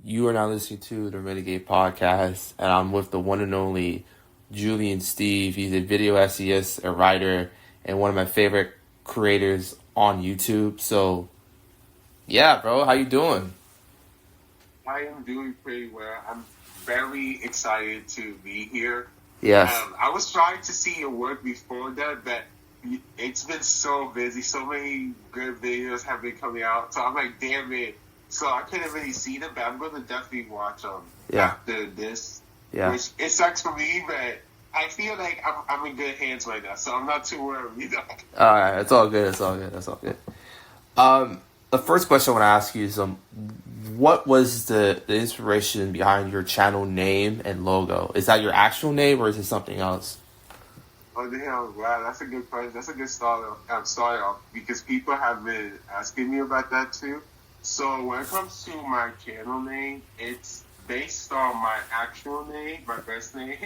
You are now listening to the Renegade podcast, and I'm with the one and only Julian Steve. He's a video essayist, a writer, and one of my favorite creators on YouTube. So, yeah, bro, how you doing? I am doing pretty well. I'm very excited to be here. Yes. I was trying to see your work before that, but it's been so busy. So many good videos have been coming out. So I'm like, damn it. So I couldn't really see them, but I'm going to definitely watch them after this. Yeah. Which, it sucks for me, but I feel like I'm in good hands right now, so I'm not too worried. All right, it's all good. That's all good. The first question I want to ask you is, what was the inspiration behind your channel name and logo? Is that your actual name or is it something else? Oh, damn, wow, that's a good question. That's a good start off because people have been asking me about that too. So when it comes to my channel name, it's based on my actual name, my first name,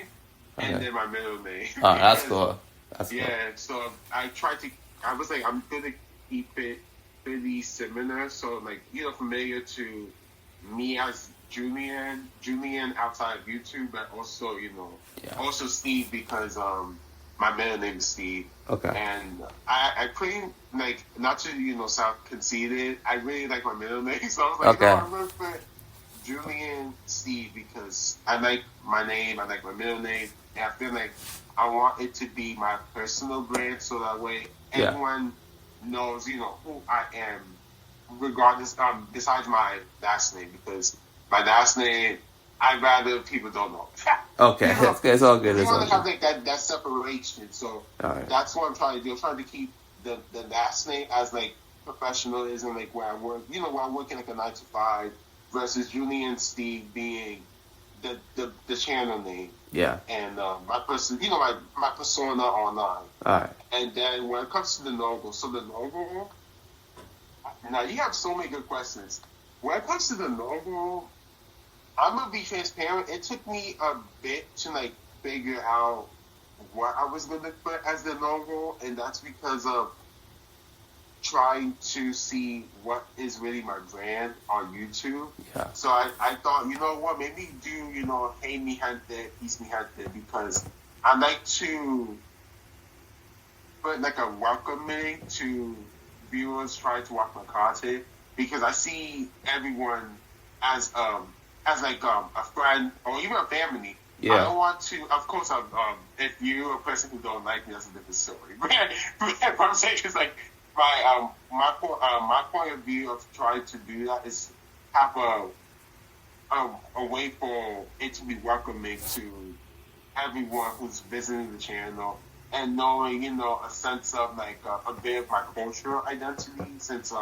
and then my middle name. Oh, that's cool. Yeah, so I was like, I'm going to keep it pretty similar. So, like, familiar to me as Julian outside of YouTube, but also, also Steve because, my middle name is Steve. Okay. And I pretty, like, not to, sound conceited, I really like my middle name. So I was like, I'm going to put Julian Steve because I like my name, I like my middle name, and I feel like I want it to be my personal brand so that way everyone knows, who I am, regardless, besides my last name, because my last name, I'd rather people don't know. Okay, it's all good. You want to have like that separation, so that's what I'm trying to do. I'm trying to keep the last name as like professionalism, like where I work, where I'm working like a 9 to 5, versus Julian Steve being the channel name. Yeah. And my person, my persona online. All right. And then when it comes to the logo, now you have so many good questions. When it comes to the logo, I'm gonna be transparent. It took me a bit to like figure out what I was gonna put as the logo, and that's because of trying to see what is really my brand on YouTube. Yeah. So I thought, what, maybe do, hey mi gente, peace mi gente, because I like to put like a welcoming to viewers trying to watch my content, because I see everyone as like a friend or even a family. Yeah. I don't want to, of course, if you're a person who don't like me, that's a different story. But what I'm saying is like, my point of view of trying to do that is have a way for it to be welcoming to everyone who's visiting the channel, and knowing, a sense of like a bit of my cultural identity, since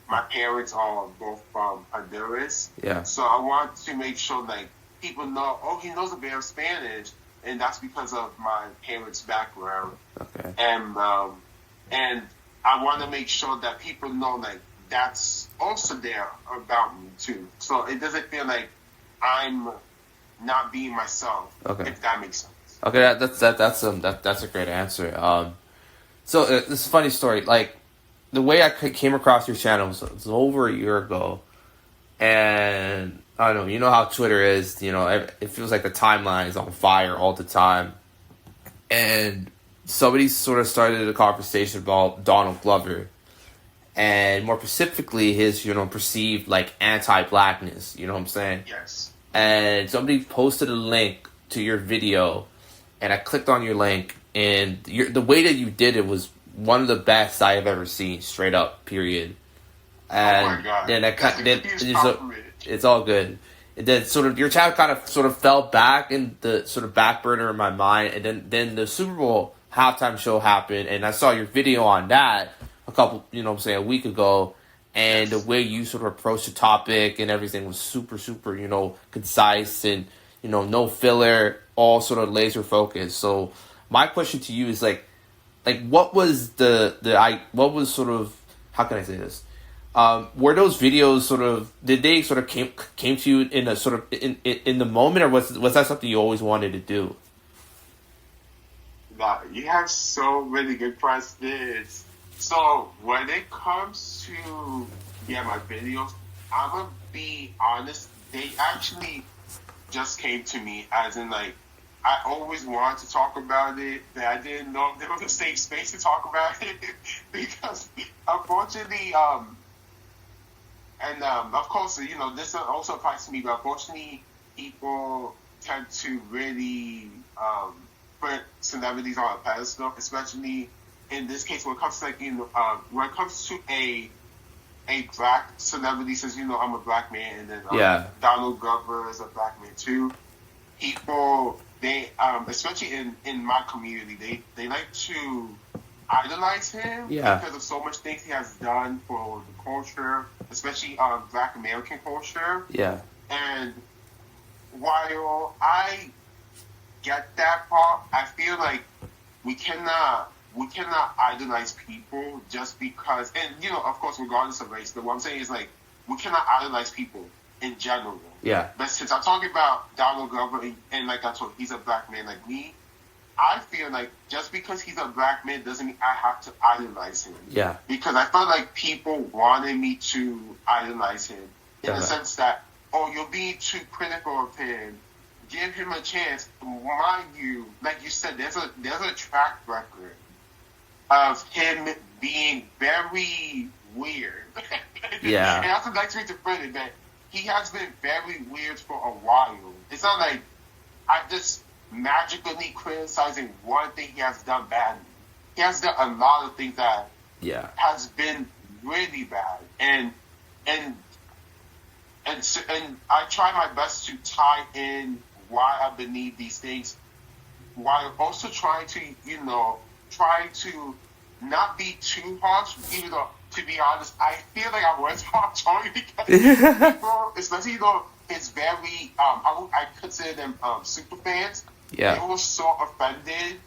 my parents are both from Honduras. Yeah. So I want to make sure like people know, he knows a bit of Spanish, and that's because of my parents' background. Okay. And I want to make sure that people know like that's also there about me too. So it doesn't feel like I'm not being myself. Okay. If that makes sense. Okay, that's a great answer. So this is a funny story. Like, the way I came across your channel was over a year ago, and I don't know. You know how Twitter is. It feels like the timeline is on fire all the time, and somebody sort of started a conversation about Donald Glover, and more specifically his, perceived like anti-blackness. You know what I'm saying? Yes. And somebody posted a link to your video, and I clicked on your link, and the way that you did it was one of the best I have ever seen, straight up, period. And oh my God. Then it's all good. And then your channel kind of fell back in the sort of back burner in my mind, and then the Super Bowl halftime show happened, and I saw your video on that a week ago, and the way you sort of approached the topic and everything was super, super, concise, and, no filler, all sort of laser focused. So my question to you is like what was what was sort of, how can I say this? Were those videos did they sort of came to you in a sort of in the moment, or was that something you always wanted to do? Nah, you have so many good questions. So when it comes to my videos, I'm gonna be honest. they actually just came to me as in like I always wanted to talk about it, but I didn't know there was a safe space to talk about it because unfortunately, of course, you know, this also applies to me, but unfortunately, people tend to really put celebrities on a pedestal, especially in this case when it comes to like, you know, when it comes to a black celebrity, says, you know, I'm a black man, and then Donald Glover is a black man too. People, they especially in my community, they like to idolize him because of so much things he has done for the culture, especially Black American culture. Yeah. And while I get that part, I feel like we cannot idolize people just because, and you know, of course, regardless of race. But what I'm saying is like we cannot idolize people in general. Yeah. But since I'm talking about Donald Glover, and like I told you, he's a black man like me, I feel like just because he's a black man doesn't mean I have to idolize him. Yeah. Because I felt like people wanted me to idolize him in the sense that, oh, you're being too critical of him. Give him a chance. Mind you, like you said, there's a track record of him being very weird. Yeah. And that's what likes me to put it, that he has been very weird for a while. It's not like I just magically criticizing one thing he has done badly. He has done a lot of things that has been really bad. And I try my best to tie in why I believe these things, while also trying to, you know, not be too harsh, even though, to be honest, I feel like I was harsh only because people, especially, you know, it's very, I consider them super fans. Yeah. They were so offended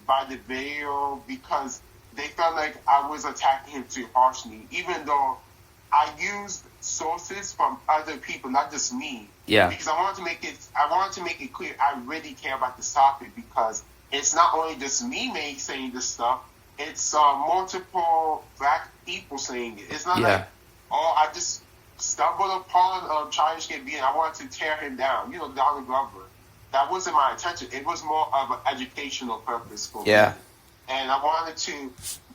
by the video because they felt like I was attacking him too harshly, even though I used sources from other people, not just me. Yeah. Because I wanted to make it clear I really care about this topic, because it's not only just me saying this stuff, it's multiple black people saying it. It's not like, oh, I just stumbled upon Childish Gambino. I wanted to tear him down. You know, Donald Glover. That wasn't my intention. It was more of an educational purpose for me. And I wanted to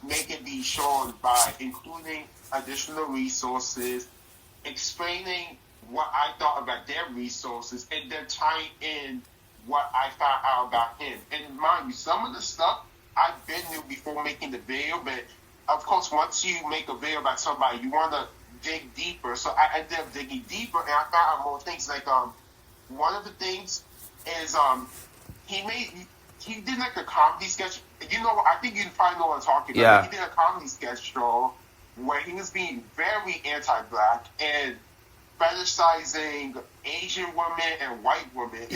make it be shown by including additional resources, explaining what I thought about their resources, and then tying in what I found out about him. And mind you, some of the stuff I've been knew before making the video, but of course, once you make a video about somebody, you want to dig deeper. So I ended up digging deeper, and I found out more things. Like one of the things is he did like a comedy sketch. You know, I think you probably know what I'm talking about. He did a comedy sketch show where he was being very anti-black and fetishizing Asian women and white women. And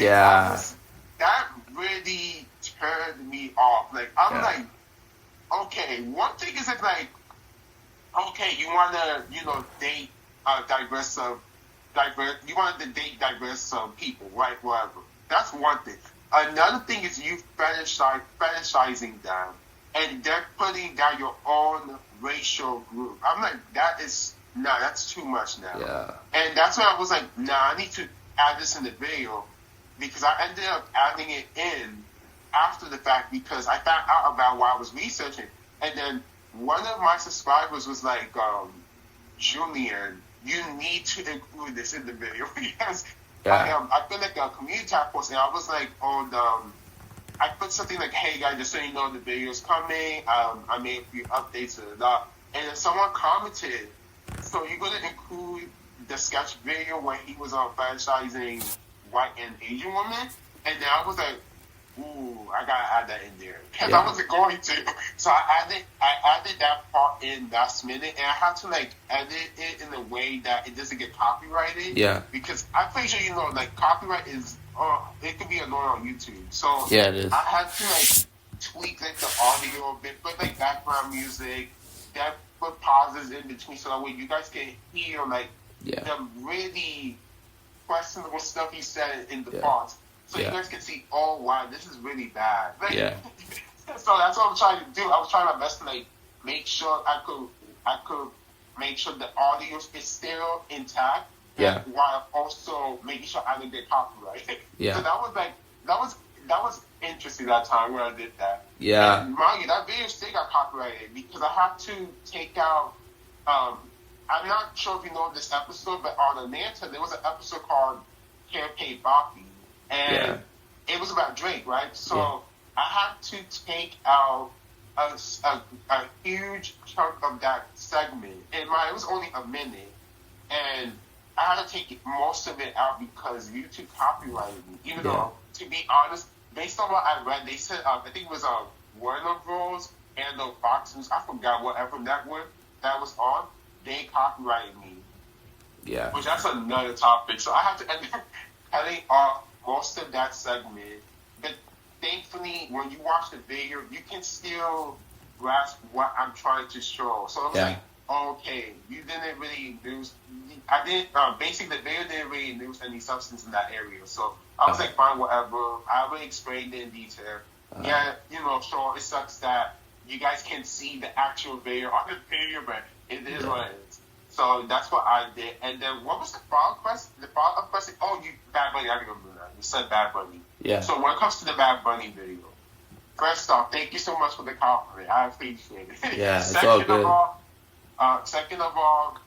that really turned me off. Like, I'm like, okay, one thing is like, okay, you want to, you know, date diverse, you want to date diverse people, right? Whatever. That's one thing. Another thing is you fetishizing them and then putting down your own racial group. I'm like, that's too much now. Yeah. And that's when I was like, I need to add this in the video, because I ended up adding it in after the fact because I found out about what I was researching. And then one of my subscribers was like, Julian, you need to include this in the video because I feel like a community tab post, and I was like I put something like, hey guys, just so you know the video's coming, I made a few updates and then someone commented, so you're going to include the sketch video where he was franchising white and Asian women? And then I was like, ooh, I gotta add that in there, because I wasn't going to. So I added that part in last minute, and I had to like edit it in a way that it doesn't get copyrighted. Yeah. Because I'm pretty sure, you know, like copyright is it could be annoying on YouTube. So it is. I had to like tweak like the audio a bit, put like background music, that put pauses in between, so that way you guys can hear like the really questionable stuff he said in the pause. So you guys can see, oh wow, this is really bad. Like, so that's what I'm trying to do. I was trying my best to like make sure I could make sure the audio is still intact, Yeah. while also making sure I didn't get copyrighted. Yeah. So that was interesting that time when I did that. Yeah. And mind you, that video still got copyrighted because I had to take out. I'm not sure if you know this episode, but on Atlanta there was an episode called Campaign Bobby, and it was about Drake, right? So I had to take out a huge chunk of that segment, and it was only a minute, and I had to take most of it out because YouTube copyrighted me. Even though, to be honest, based on what I read, they said I think it was Warner Bros. And the Fox News. I forgot whatever network that was on. They copyrighted me. Yeah. Which that's another topic. So I have to end up cutting off most of that segment. But thankfully, when you watch the video, you can still grasp what I'm trying to show. So I was like, okay, you didn't really lose. I didn't. Basically, the video didn't really lose any substance in that area. So I was like, fine, whatever. I already explained it in detail. Yeah, sure, it sucks that you guys can see the actual video on the video, but it is what it is. So that's what I did. And then what was the follow-up question? The follow-up question? Oh, Bad Bunny. I remember that. You said Bad Bunny. Yeah. So when it comes to the Bad Bunny video, first off, thank you so much for the compliment. I appreciate it. Yeah, it's all good. Second of all,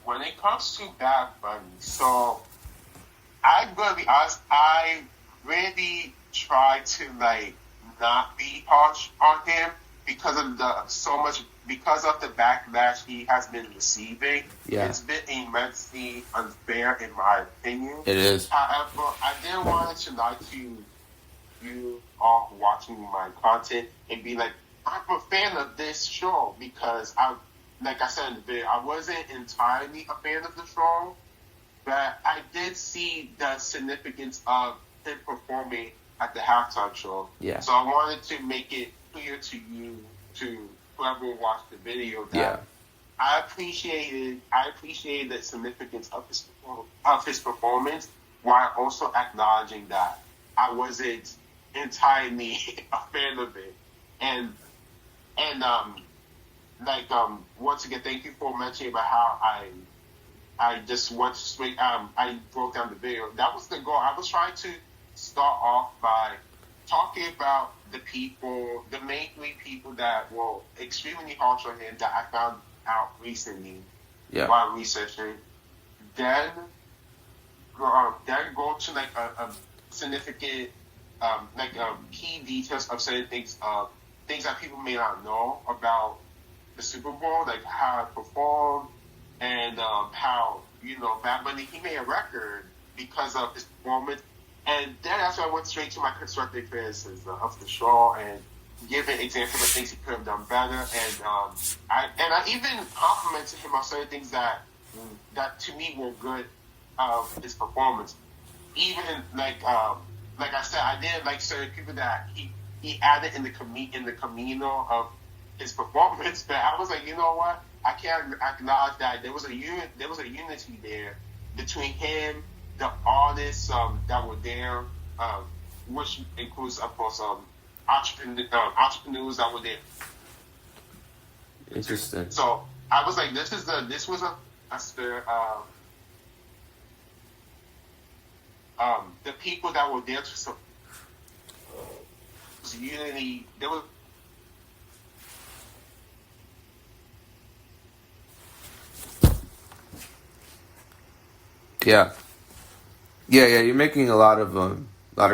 when it comes to Bad Bunny, so I'm going to be honest, I really try to not be harsh on him because of the backlash he has been receiving. Yeah. It's been immensely unfair in my opinion. It is. However, I didn't want to lie to you all watching my content and be like, I'm a fan of this show because like I said in the video, I wasn't entirely a fan of the show, but I did see the significance of him performing at the halftime show. Yeah. So I wanted to make it clear to you, to whoever watched the video, that I appreciated the significance of his performance, while also acknowledging that I wasn't entirely a fan of it. And once again, thank you for mentioning about how I just went straight. I broke down the video. That was the goal. I was trying to start off by talking about the main three people that were extremely harsh on him that I found out recently while researching. Then go to a significant key details of certain things that people may not know about the Super Bowl, like how it performed and how Bad Bunny, he made a record because of his performance. And then after I went straight to my constructive criticism of the show and giving examples of things he could have done better. And I even complimented him on certain things that to me were good of his performance. Even like I said, I didn't like certain people that he added in the Camino of his performance. But I was like, you know what? I can't acknowledge that there was a unity there between him, the artists that were there, which includes, of course, entrepreneurs that were there. Interesting. So I was like, this was a spirit the people that were there to support unity. There was. Yeah. You're making a lot of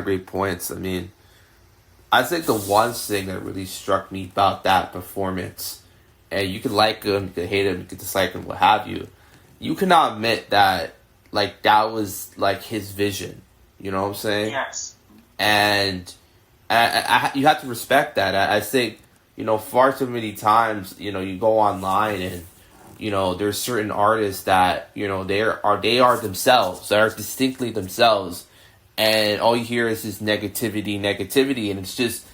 great points. I mean, I think the one thing that really struck me about that performance, and you could like him, you could hate him, you could dislike him, what have you. You cannot admit that that was his vision. You know what I'm saying? Yes. And you have to respect that. I think far too many times you go online and. There's certain artists that, they are themselves. They are distinctly themselves. And all you hear is this negativity. And it's just,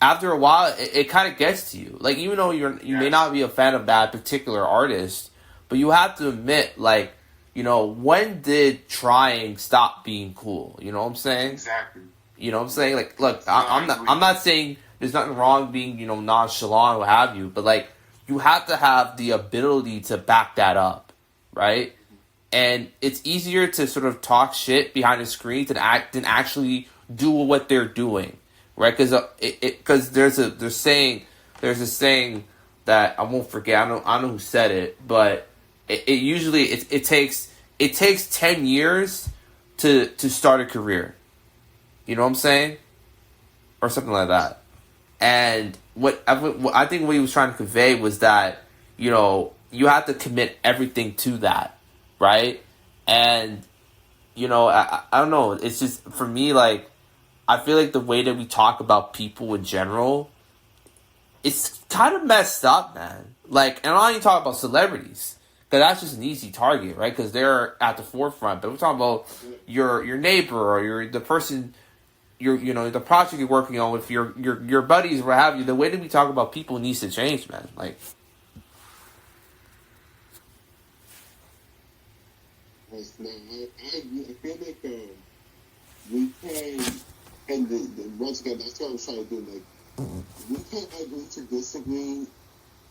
after a while, it kind of gets to you. Even though you may not be a fan of that particular artist, but you have to admit, when did trying stop being cool? You know what I'm saying? Exactly. You know what I'm saying? Look, I'm not saying there's nothing wrong being, nonchalant or what have you, but you have to have the ability to back that up, right? and it's easier to sort of talk shit behind the screen than actually do what they're doing, right? Because there's a saying that I won't forget. I don't know who said it, but it usually it takes 10 years to start a career. You know what I'm saying? Or something like that. And what I think what he was trying to convey was that, you know, you have to commit everything to that, right? And, you know, I don't know. It's just, for me, like, I feel like the way that we talk about people in general, it's kind of messed up, man. Like, and I'm not even talking about celebrities, because that's just an easy target, right? Because they're at the forefront. But we're talking about your neighbor or the person, the project you're working on with your buddies or what have you. The way that we talk about people needs to change, man. Like, Now, I feel like we can, and once again, that's what I'm trying to do. Like, we can agree to disagree,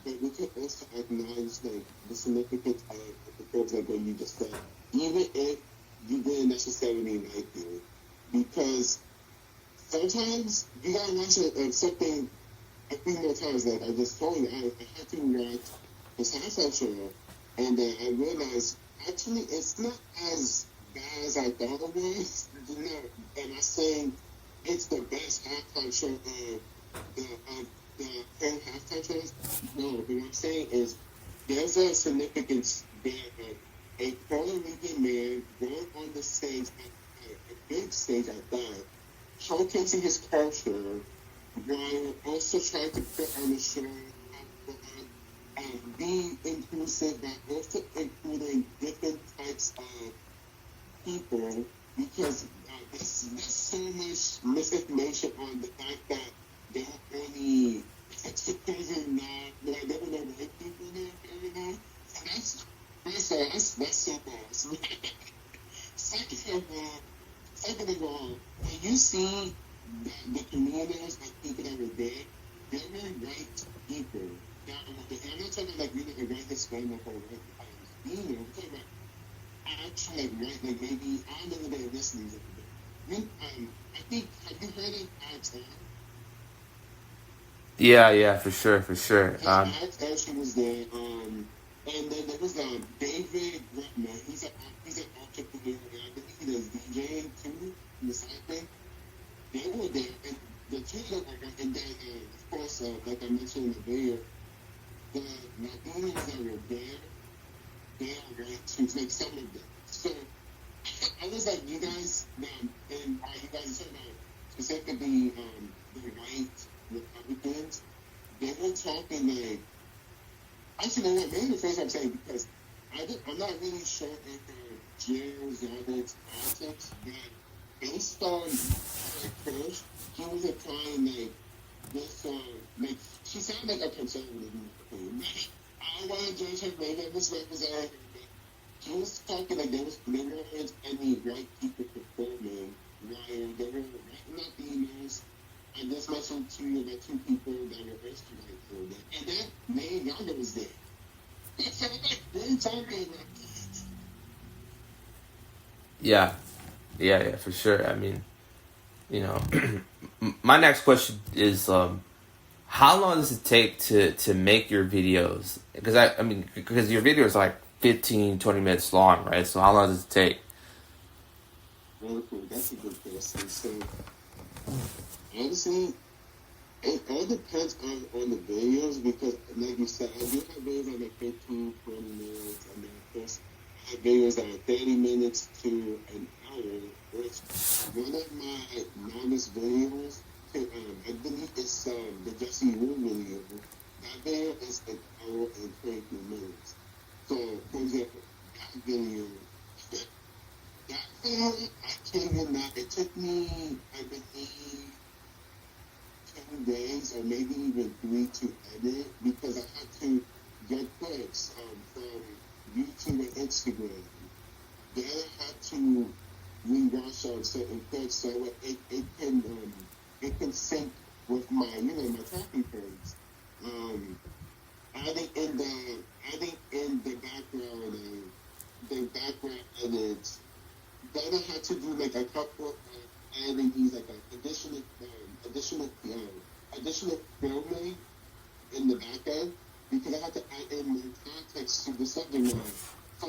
but we can also acknowledge like the significance of the things like what you just said, even if you didn't necessarily like it, because sometimes you gotta watch something a few more times. Like I just told you, I had to watch this half show, and then I realized actually it's not as bad as I thought it was. You know, and I'm saying it's the best halftime show the whole halftime shows. No, what I'm saying is there's a significance there of a Puerto Rican man going on the stage, a big stage at that, showcasing his culture while also trying to put on the show and be inclusive, but also including different types of people, because there's so much misinformation on the fact that there are only executing now, like there were no white people there, you know? So that's so bad. Second of all, when you see the communities and people that were there, they were white people. Now, I'm not talking like really a white Hispanic or white Latino. I'm talking about actual like white, like maybe, I don't know what they're listening to. I think, have you heard of Alex? yeah, for sure. Alex actually was there, and then there was David Grutman. He's an entrepreneur, and I think he does DJing too, in the side thing. They were there, and the two of them were, and then, of course, like I mentioned in the video, the Latinos that were there, they are right to like some of them. So I was like, you guys, and you guys are talking about specifically the white Republicans, they were talking like, actually, you know what, maybe the first I'm saying, because I'm not really sure if Jill Zardel's politics, but based on her approach, he was applying like this, like, she sounded like a conservative. I don't want to judge her, maybe I misrepresent her, but she was talking like there weren't any white people performing, while there were white Latinos. I just mentioned to you about two people that were Israelites, and that man Yonder was there. So like, what are you talking about? Yeah, for sure. I mean, you know, my next question is, how long does it take to make your videos? Because because your videos are like 15, 20 minutes long, right? So how long does it take? Okay, that's a good question. So, honestly, it all depends on the videos, because, like you said, I do have videos that are like 15, 20 minutes, and then, of course, I have videos that are 30 minutes to an hour, which one of my longest videos, I believe it's the Jesse Wu video. That video is an hour and 23 minutes. So, for example, that video, I can't even lie, it took me, I believe, 2 days or maybe even 3 to edit, because I had to get clips from YouTube and Instagram. Then I had to rewatch certain clips so it can sync with my my talking points. Adding in the background the background edits. Then I had to do like a couple of LEDs, like an additional filming in the back end because I had to add in more context to the subject matter. So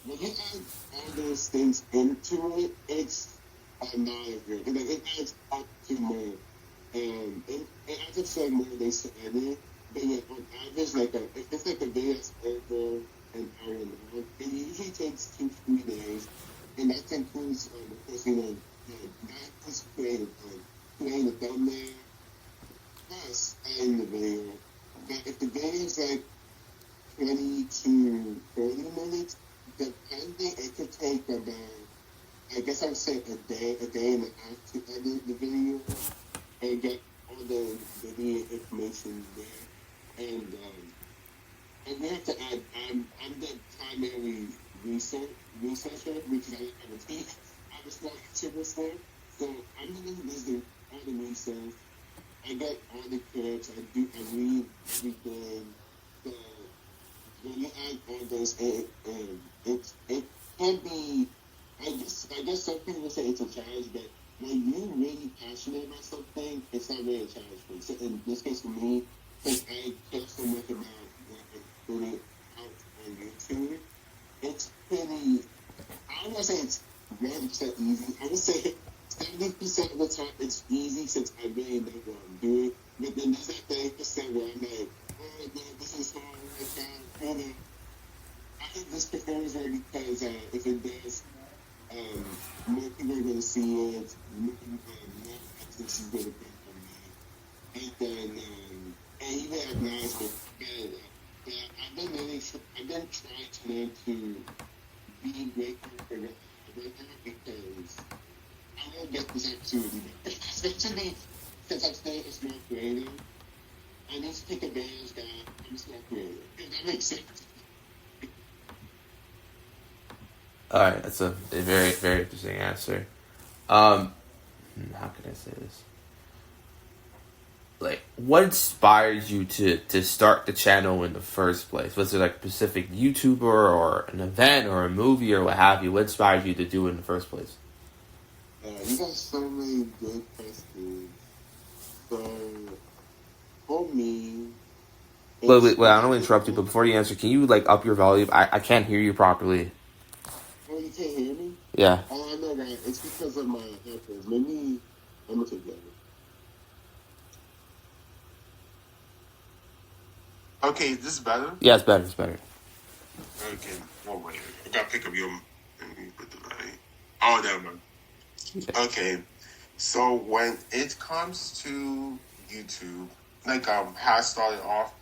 when you add all those things into it, it's not as good. Like, it adds up to more. It adds up to more days to edit. But yeah, on average, it's like a day that's over an hour and a half. It usually takes 2-3 days. And that includes, of course, that is creative time. Creating the thumbnail, plus adding the video. But if the video is like 20 to 30 minutes, depending, it could take about, I guess I would say a day and a half to edit the video and get all the video information there. And we have to add, I'm the primary researcher, because I have a team. I'm a small YouTuber still. So I'm the one who does all the research. I get all the clips. I read everything. So when you add all those, it can be. I guess some people would say it's a challenge, but when you're really passionate about something, it's not really a challenge for you. So in this case for me, since I care so much about what I'm putting out on YouTube, it's pretty. I don't want to say it's 100% easy. I would say 70% of the time it's easy since I really know what I'm doing. But then there's that 30% where I'm like, oh no, this is hard. I think this performs well because if it does, more people are going to see it. More access is going to be on me. And then, and even acknowledgement. I've been trying to learn to be grateful for what I have because I won't get this opportunity. Especially since I'm still a small creator, I need to take advantage that I'm a small creator. If that makes sense. All right, that's a very, very interesting answer. How can I say this? Like, what inspires you to start the channel in the first place? Was it like a specific YouTuber or an event or a movie or what have you? What inspires you to do it in the first place? You got so many good questions. So, for me... Wait, I don't want to interrupt you, but before you answer, can you, like, up your volume? I can't hear you properly. Oh, you can't hear me? Yeah. Oh, I know that. It's because of my headphones. Maybe... I'm going to take that. Okay, is this better? Yeah, it's better. It's better. Okay. Oh, wait. I got to pick up your... Let me put the light. Oh, never mind. Yeah. Okay. So when it comes to YouTube, like how I started off,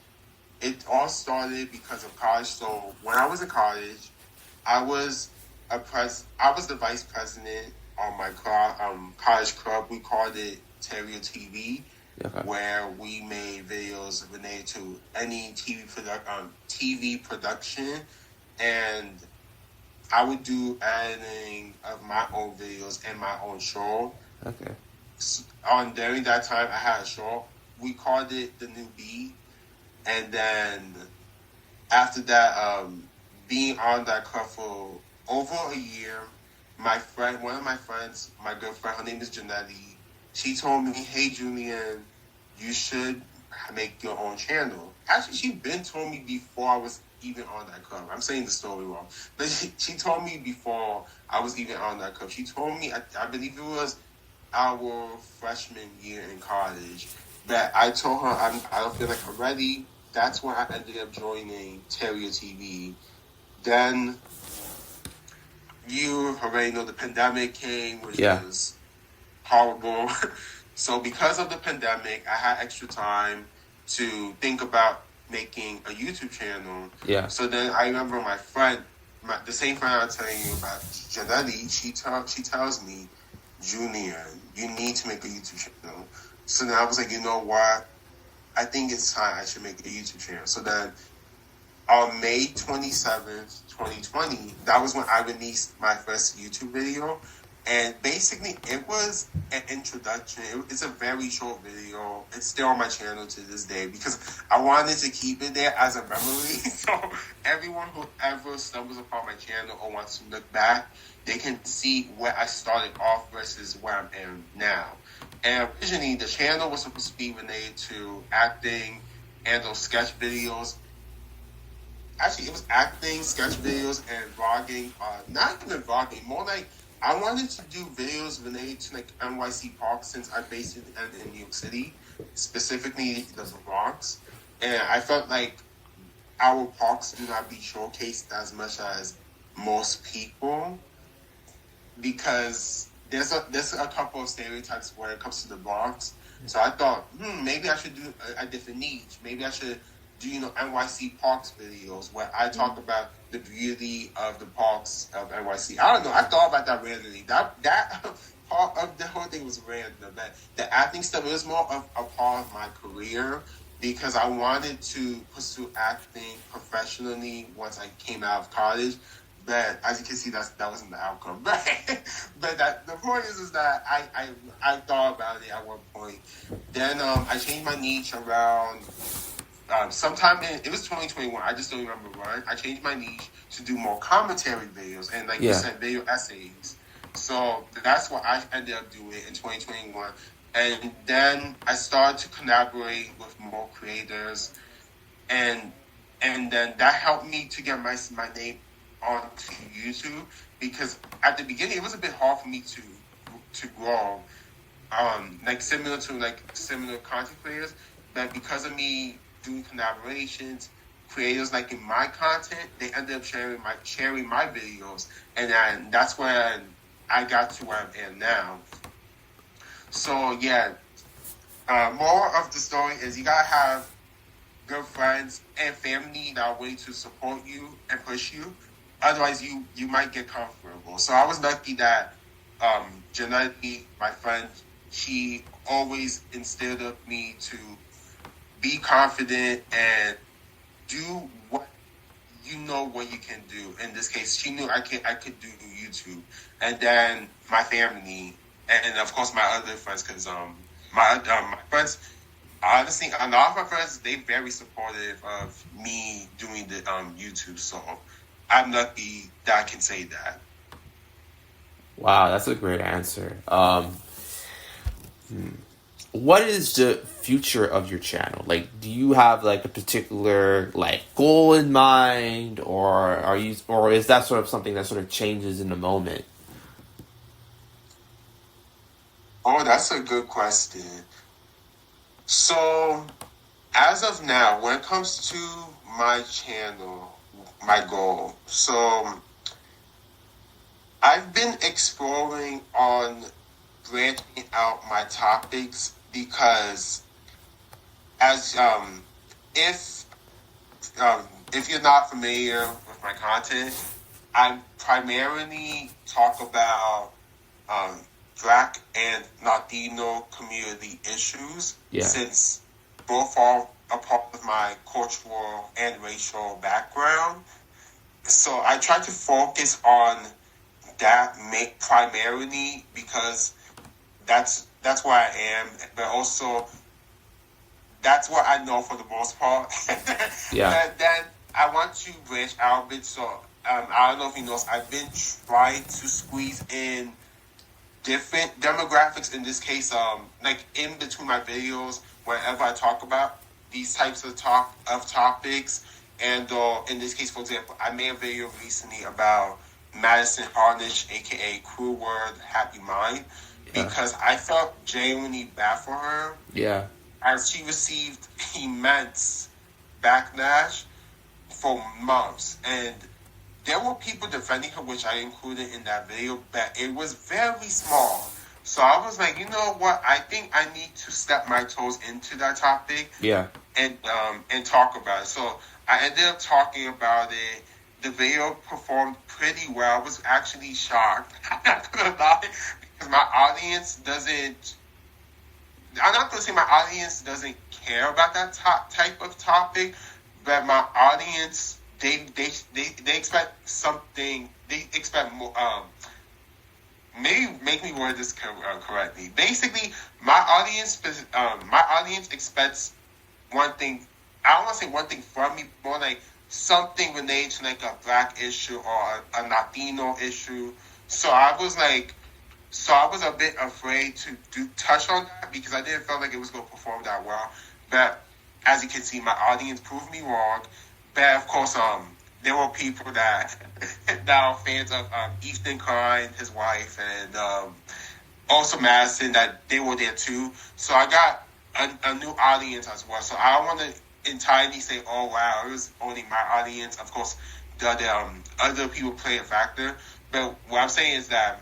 it all started because of college. So when I was in college, I was the vice president on my college club. We called it Terrio TV, Okay. where we made videos related to any TV production, and I would do editing of my own videos and my own show. Okay. During that time, I had a show. We called it The New Beat, and then after that, being on that club for over a year, one of my friends, my girlfriend, her name is Janelli, she told me, hey, Julian, you should make your own channel. Actually, she'd been told me before I was even on that club. I'm saying the story wrong. But she told me before I was even on that club. She told me, I believe it was our freshman year in college, that I told her I don't feel like I'm ready. That's when I ended up joining Terrio TV. Then you already know the pandemic came, which was horrible. So because of the pandemic, I had extra time to think about making a YouTube channel. Yeah. So then I remember my friend, the same friend I was telling you about, Janelli, she tells me, Julian, you need to make a YouTube channel. So then I was like, you know what? I think it's time I should make a YouTube channel. So then on May 27th, 2020, that was when I released my first YouTube video. And basically, it was an introduction. It's a very short video. It's still on my channel to this day because I wanted to keep it there as a memory. So everyone who ever stumbles upon my channel or wants to look back, they can see where I started off versus where I am now. And originally, the channel was supposed to be related to acting and those sketch videos. Actually, it was acting, sketch videos, and vlogging. Not even vlogging, more like I wanted to do videos related to like NYC Park since I based it in New York City, specifically the Bronx. And I felt like our parks do not be showcased as much as most people because there's a couple of stereotypes when it comes to the Bronx. So I thought, maybe I should do a different niche. Maybe I should do, NYC Parks videos where I talk about the beauty of the parks of NYC. I don't know. I thought about that randomly. That part of the whole thing was random. But the acting stuff was more of a part of my career because I wanted to pursue acting professionally once I came out of college. But as you can see, that wasn't the outcome. But the point is that I thought about it at one point. Then I changed my niche around sometime it was 2021. I just don't remember when. I changed my niche to do more commentary videos and you said, video essays. So that's what I ended up doing in 2021. And then I started to collaborate with more creators, and then that helped me to get my name onto YouTube because at the beginning it was a bit hard for me to grow, similar content creators. But because of me doing collaborations, creators liking my content, they ended up sharing my videos, and then that's when I got to where I am now. So yeah, more of the story is you gotta have good friends and family that are willing to support you and push you. Otherwise, you might get comfortable. So I was lucky that Janetti, my friend, she always instilled in me to be confident and do what you can do. In this case, she knew I could do YouTube. And then my family, and of course my other friends, because my friends, honestly, a lot of my friends, they're very supportive of me doing the YouTube. So I'm lucky that I can say that. Wow, that's a great answer. What is the future of your channel? Like, do you have a particular goal in mind, or is that sort of something that sort of changes in the moment? Oh, that's a good question. So, as of now, when it comes to my channel, my goal, so I've been exploring on branching out my topics because as if you're not familiar with my content, I primarily talk about Black and Latino community issues, since both are a part of my cultural and racial background. So I try to focus on that primarily because that's where I am, but also that's what I know for the most part. Yeah. But then I want to branch out a bit. So I don't know if you know, I've been trying to squeeze in different demographics. In this case, in between my videos, whenever I talk about these types of topics, and in this case, for example, I made a video recently about Madison Harnish, aka Cruel Word, Happy Mind, because I felt genuinely bad for her. Yeah. As she received immense backlash for months. And there were people defending her, which I included in that video, but it was very small. So I was like, you know what? I think I need to step my toes into that topic. Yeah. And talk about it. So I ended up talking about it. The video performed pretty well. I was actually shocked. I'm not gonna lie, because my audience doesn't. I'm not gonna say my audience doesn't care about that type of topic, but my audience they expect something. They expect more. maybe make me word this correctly. Basically, my audience expects one thing. I don't want to say one thing from me, more like something related to like a black issue or a Latino issue. So I was a bit afraid to touch on that because I didn't feel like it was going to perform that well. But as you can see, my audience proved me wrong. But of course, there were people that are fans of Ethan Klein, his wife, and also Madison, that they were there too. So I got a new audience as well. So I don't want to entirely say, oh wow, it was only my audience. Of course, the other people play a factor. But what I'm saying is that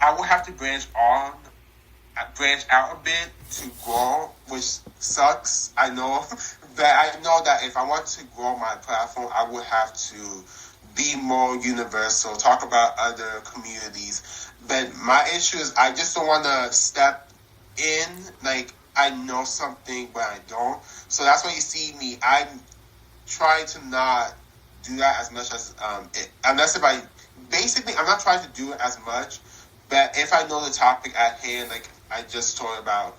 I will have to branch out a bit to grow, which sucks. I know, but I know that if I want to grow my platform, I would have to be more universal, talk about other communities. But my issue is I just don't want to step in like I know something, but I don't. So that's why you see me. I'm trying to not do that as much as unless if I'm not trying to do it as much. But if I know the topic at hand, like I just talked about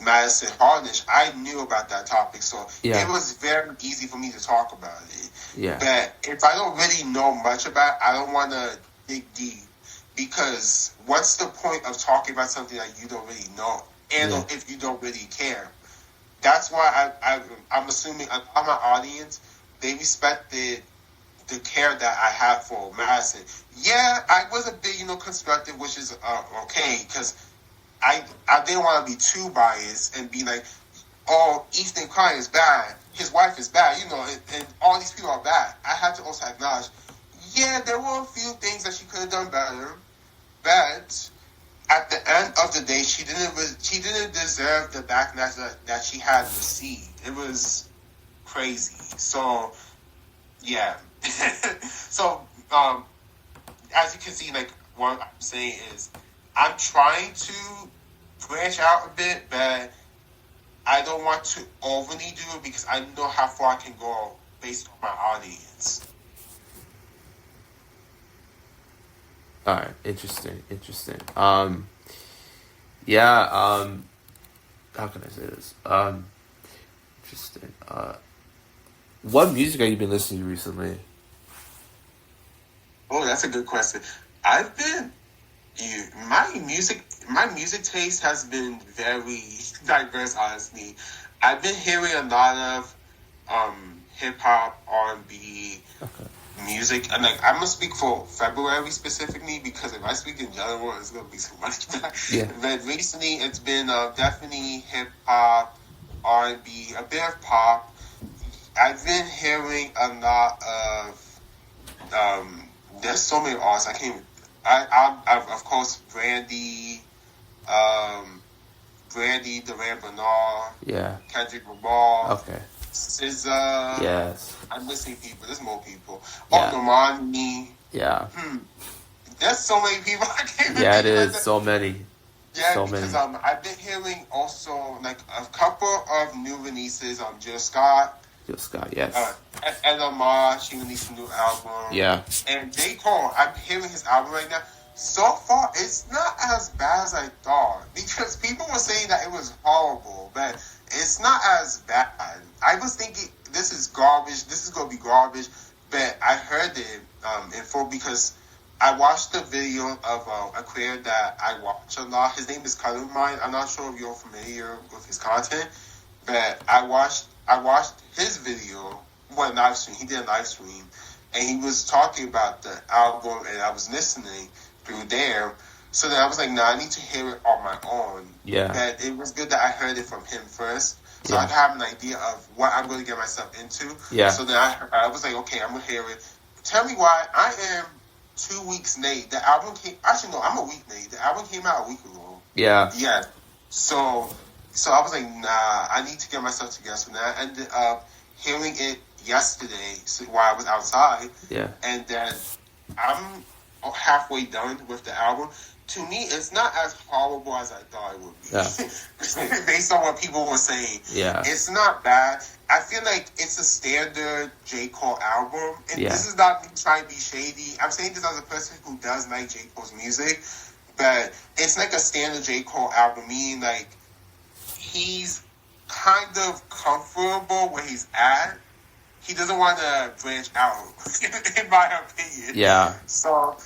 Madison Harnish, I knew about that topic, so it was very easy for me to talk about it. Yeah. But if I don't really know much about it, I don't want to dig deep, because what's the point of talking about something that you don't really know, and if you don't really care? That's why I'm assuming a lot of my audience, they respected the care that I have for Madison. Yeah, I was a bit, constructive, which is okay, because I didn't want to be too biased and be like, oh, Ethan Klein is bad, his wife is bad, and all these people are bad. I had to also acknowledge, yeah, there were a few things that she could have done better, but at the end of the day, she didn't deserve the backlash that she had received. It was crazy. So, yeah. So, as you can see, like, what I'm saying is, I'm trying to branch out a bit, but I don't want to overly do it because I know how far I can go based on my audience. All right, interesting. How can I say this? Interesting. What music have you been listening to recently? Oh, that's a good question. My music taste has been very diverse, honestly. I've been hearing a lot of hip hop, R&B music, and like I'm gonna speak for February specifically, because if I speak in general, it's gonna be so much. But recently, it's been definitely hip hop, R&B, a bit of pop. I've been hearing a lot of there's so many artists I can't. I've of course Brandy, Duran Bernard, Kendrick Lamar, SZA. Yes, I'm missing people. There's more people. Yeah. Normani. Yeah. There's so many people. I can't even Yeah, it think is. of So many. Yeah, so because many. I've been hearing also like a couple of new releases. Jill Scott. Jill Scott, yes. And Lamar, she released a new album. Yeah. And J. Cole, I'm hearing his album right now. So far, it's not as bad as I thought, because people were saying that it was horrible, but it's not as bad. I was thinking this is garbage. This is gonna be garbage, but I heard it in full because I watched the video of a creator that I watch a lot. His name is Color Mine. I'm not sure if you're familiar with his content, but I watched his video. Live stream. He did a live stream, and he was talking about the album, and I was listening through there. So then I was like, nah, I need to hear it on my own. Yeah. But it was good that I heard it from him first, so I have an idea of what I'm going to get myself into. Yeah. So then I was like, okay, I'm going to hear it. Tell me why I am 2 weeks late. The album came... Actually, no, I'm a week late. The album came out a week ago. Yeah. Yeah. So I was like, nah, I need to get myself together. So then I ended up hearing it yesterday while I was outside. Yeah. And then I'm halfway done with the album. to me, it's not as horrible as I thought it would be. Yeah. Based on what people were saying. Yeah. It's not bad. I feel like it's a standard J. Cole album. And Yeah. this is not me trying to be shady. I'm saying this as a person who does like J. Cole's music. But it's like a standard J. Cole album, meaning like he's kind of comfortable where he's at. He doesn't want to branch out, in my opinion. Yeah. So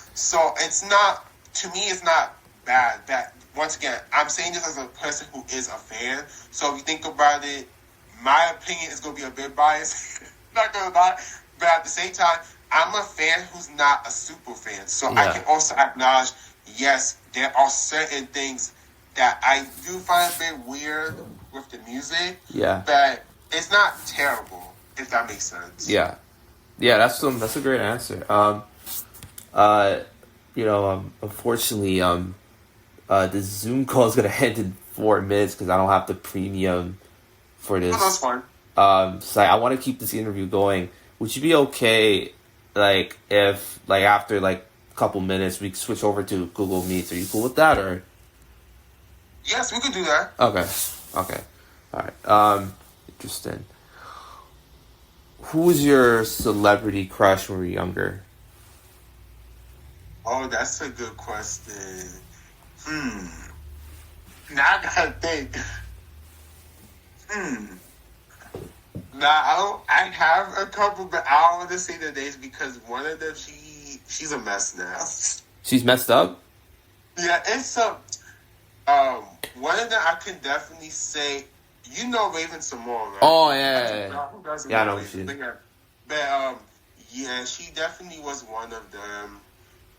it's not, to me, it's not bad. That, once again, I'm saying this as a person who is a fan. So if you think about it, my opinion is going to be a bit biased. Not going to lie. But at the same time, I'm a fan who's not a super fan. So I can also acknowledge, yes, there are certain things that I do find a bit weird with the music. Yeah. But it's not terrible, if that makes sense. Yeah. Yeah, that's a great answer. Unfortunately, the Zoom call is gonna end in 4 minutes because I don't have the premium for this. Oh, that's fine. So I want to keep this interview going. Would you be okay, like, if, like, after, like, a couple minutes we switch over to Google Meets? Are you cool with that, or? Yes, we could do that. Okay. All right. Interesting. Who was your celebrity crush when you were younger? Oh, that's a good question. Now I gotta think. Now I have a couple, but I don't want to say the names because one of them she's a mess now. She's messed up? Yeah, it's a one of them I can definitely say. You know Raven Simone, right? Oh yeah. Who doesn't Yeah, I know Raven? she is. But yeah, she definitely was one of them.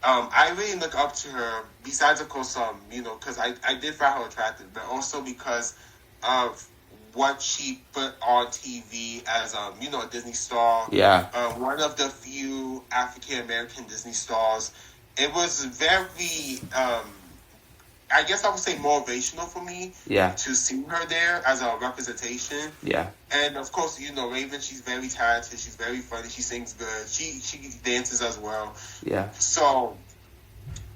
I really look up to her. Besides, of course, because I did find her attractive, but also because of what she put on TV as a Disney star. Yeah. One of the few African American Disney stars. It was very, I guess I would say, motivational for me. Yeah. To see her there as a representation. Yeah. And of course, Raven. She's very talented. She's very funny. She sings good. She dances as well. Yeah. So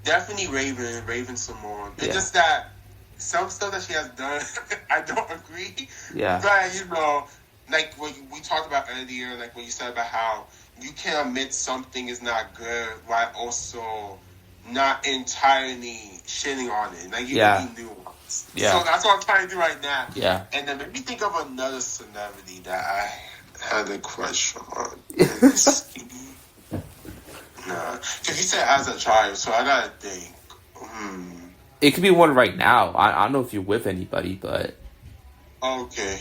definitely Raven Simone. It's Yeah. just that some stuff that she has done, I don't agree. Yeah. But like what we talked about earlier, like when you said about how you can admit something is not good while also not entirely shitting on it. Like you can be nuanced. Yeah. So that's what I'm trying to do right now. Yeah. And then let me think of another celebrity that I had a crush on. Nah, because you said as a child, so I gotta think. It could be one right now. I don't know if you're with anybody, but Okay.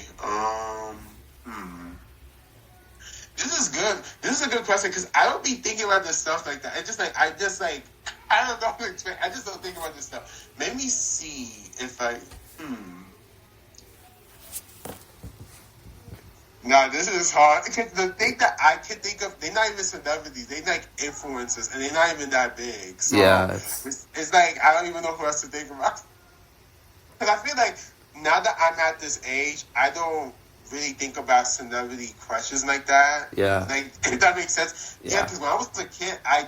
This is good. This is a good question because I don't be thinking about this stuff like that. I don't know what to expect. I just don't think about this stuff. Let me see if I. Nah, this is hard. Because the thing that I can think of, they're not even celebrities. They're like influencers, and they're not even that big. So yeah, it's like I don't even know who else to think about. Because I feel like now that I'm at this age, I don't really think about celebrity crushes like that. Yeah. Like, if that makes sense. Yeah, because when I was a kid, I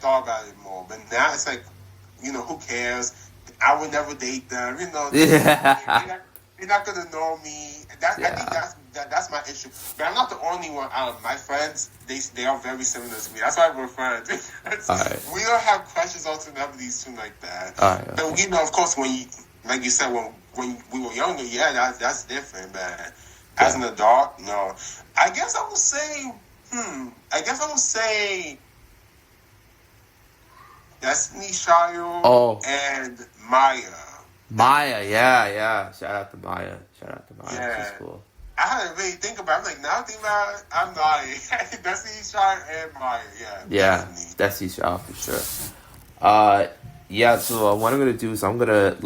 thought about it more. But now it's like, who cares? I would never date them. Yeah. They're not gonna know me. I think that's my issue. But I'm not the only one. My friends, they are very similar to me. That's why we're friends. Right. We don't have crushes on celebrities too like that. Right. But of course, when you, like you said, when we were younger, yeah, that's different. But as an adult, no. I guess I would say. Destiny Child and Maya. Maya, yeah. Shout out to Maya. Yeah. She's cool. I had to really think about it. I'm like, now I think about it, I'm lying. Destiny Child and Maya, Yeah, Destiny Child for sure. So what I'm gonna do is I'm gonna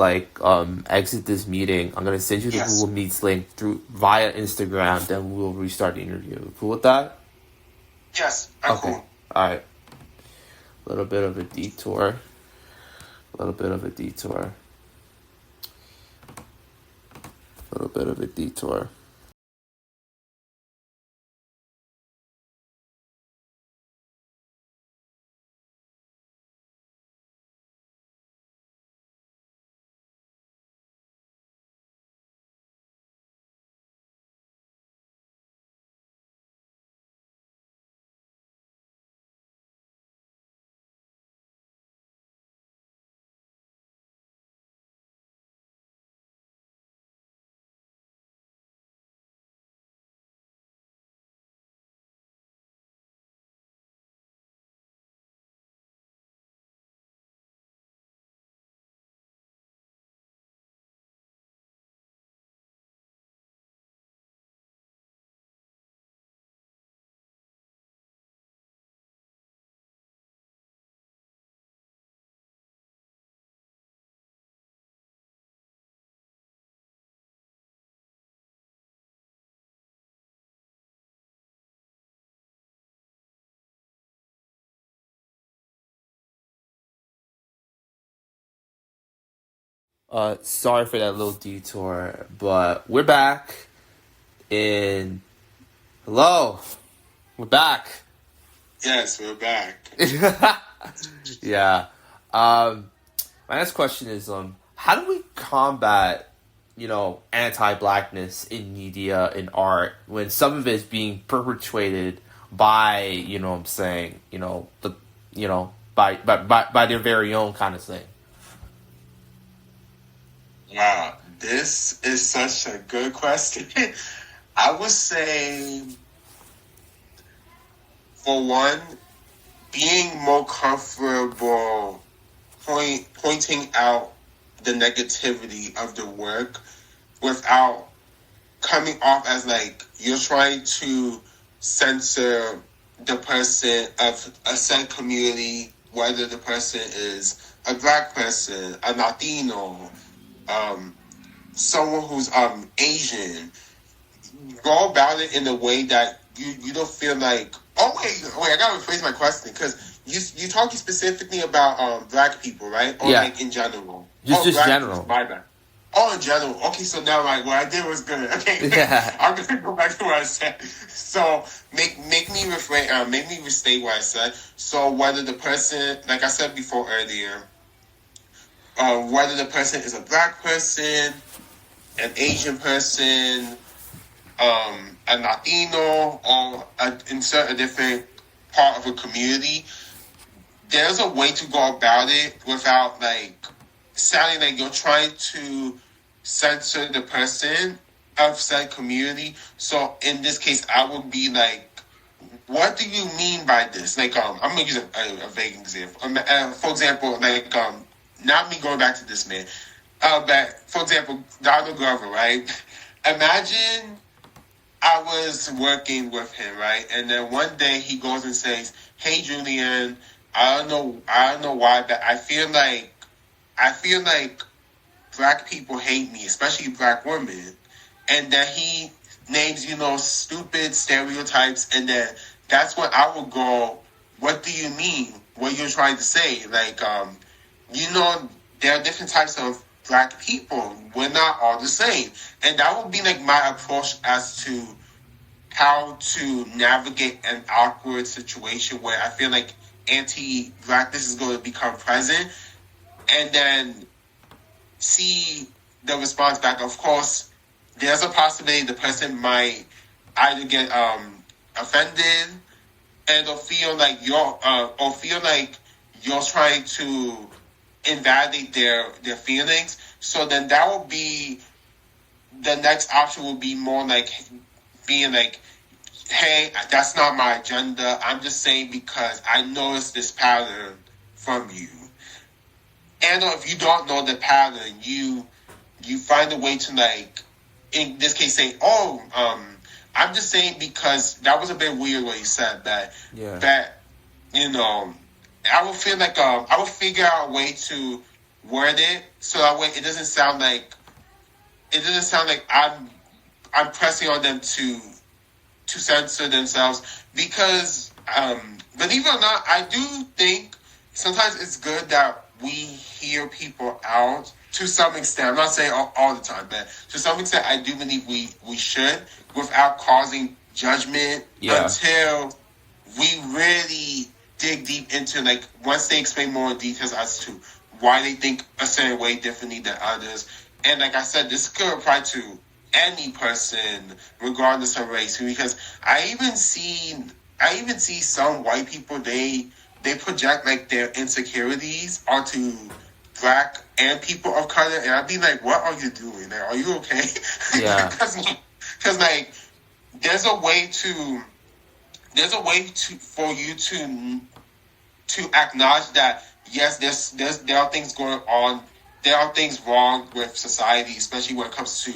exit this meeting. I'm gonna send you the Google Meets link via Instagram, then we'll restart the interview. Cool with that? Yes, I'm okay. cool. Alright. A little bit of a detour. A little bit of a detour. Sorry for that little detour, but we're back. And hello, we're back. Yes, we're back. Yeah. My next question is, how do we combat, anti-blackness in media and art when some of it is being perpetuated by, by their very own kind of thing? Wow, this is such a good question. I would say, for one, being more comfortable pointing out the negativity of the work without coming off as like you're trying to censor the person of a certain community, whether the person is a black person, a Latino, someone who's Asian. Go about it in a way that you don't feel like, wait, I gotta rephrase my question, because you talking specifically about black people, right? Or like in general? Just general. People, my bad. In general. Okay, so now like what I did was good. Okay, yeah. I'm gonna go back to what I said. So make me restate what I said. So whether the person, like I said before earlier, whether the person is a black person, an Asian person, a Latino, or insert a different part of a community, there's a way to go about it without like sounding like you're trying to censor the person of said community. So in this case, I would be like, what do you mean by this? Like, I'm gonna use a vague example. For example, like, not me going back to this man, but for example, Donald Glover, right? Imagine I was working with him, right? And then one day he goes and says, "Hey, Julian, I don't know why, but I feel like black people hate me, especially black women." And then he names, stupid stereotypes, and then that's when I would go, "What do you mean? What you're trying to say?" Like, there are different types of black people. We're not all the same. And that would be like my approach as to how to navigate an awkward situation where I feel like anti-blackness is going to become present, and then see the response back. Of course, there's a possibility the person might either get offended and or feel like you're trying to invalidate their feelings. So then that will be the next option. Will be more like being like, "Hey, that's not my agenda. I'm just saying because I noticed this pattern from you." And if you don't know the pattern, you find a way to, like, in this case, say, I'm just saying because that was a bit weird what you said, that I would feel like I would figure out a way to word it so that way it doesn't sound like I'm pressing on them to censor themselves, because believe it or not, I do think sometimes it's good that we hear people out to some extent. I'm not saying all the time, but to some extent I do believe we should, without causing judgment until we really dig deep into, like, once they explain more details as to why they think a certain way differently than others. And like I said, this could apply to any person regardless of race, because I even see some white people, they project like their insecurities onto black and people of color, and I'd be like, what are you doing? Like, are you okay? Yeah. Because like there's a way for you to acknowledge that yes, there are things going on, there are things wrong with society, especially when it comes to,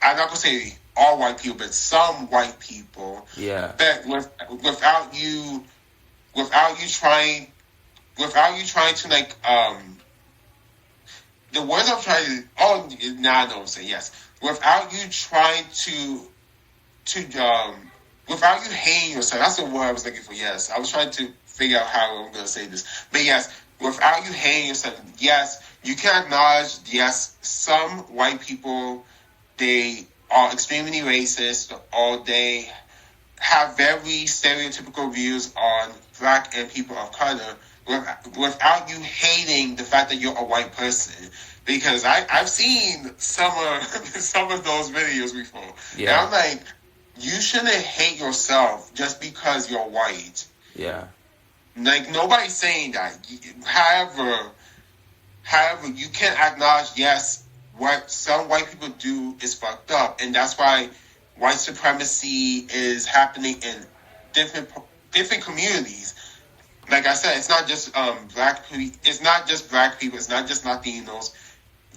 I'm not gonna say all white people, but some white people. Yeah. But without you trying to, like, the words I'm trying to, I know I'm saying, yes. Without you trying to without you hating yourself, that's the word I was looking for, yes. I was trying to figure out how I'm gonna say this. But yes, without you hating yourself, yes, you can acknowledge, yes, some white people, they are extremely racist, or they have very stereotypical views on black and people of color, without you hating the fact that you're a white person. Because I've seen some of those videos before. Yeah. And I'm like, you shouldn't hate yourself just because you're white. Yeah. Like, nobody's saying that. However, you can acknowledge, yes, what some white people do is fucked up. And that's why white supremacy is happening in different communities. Like I said, it's not just black people. It's not just black people. It's not just Latinos.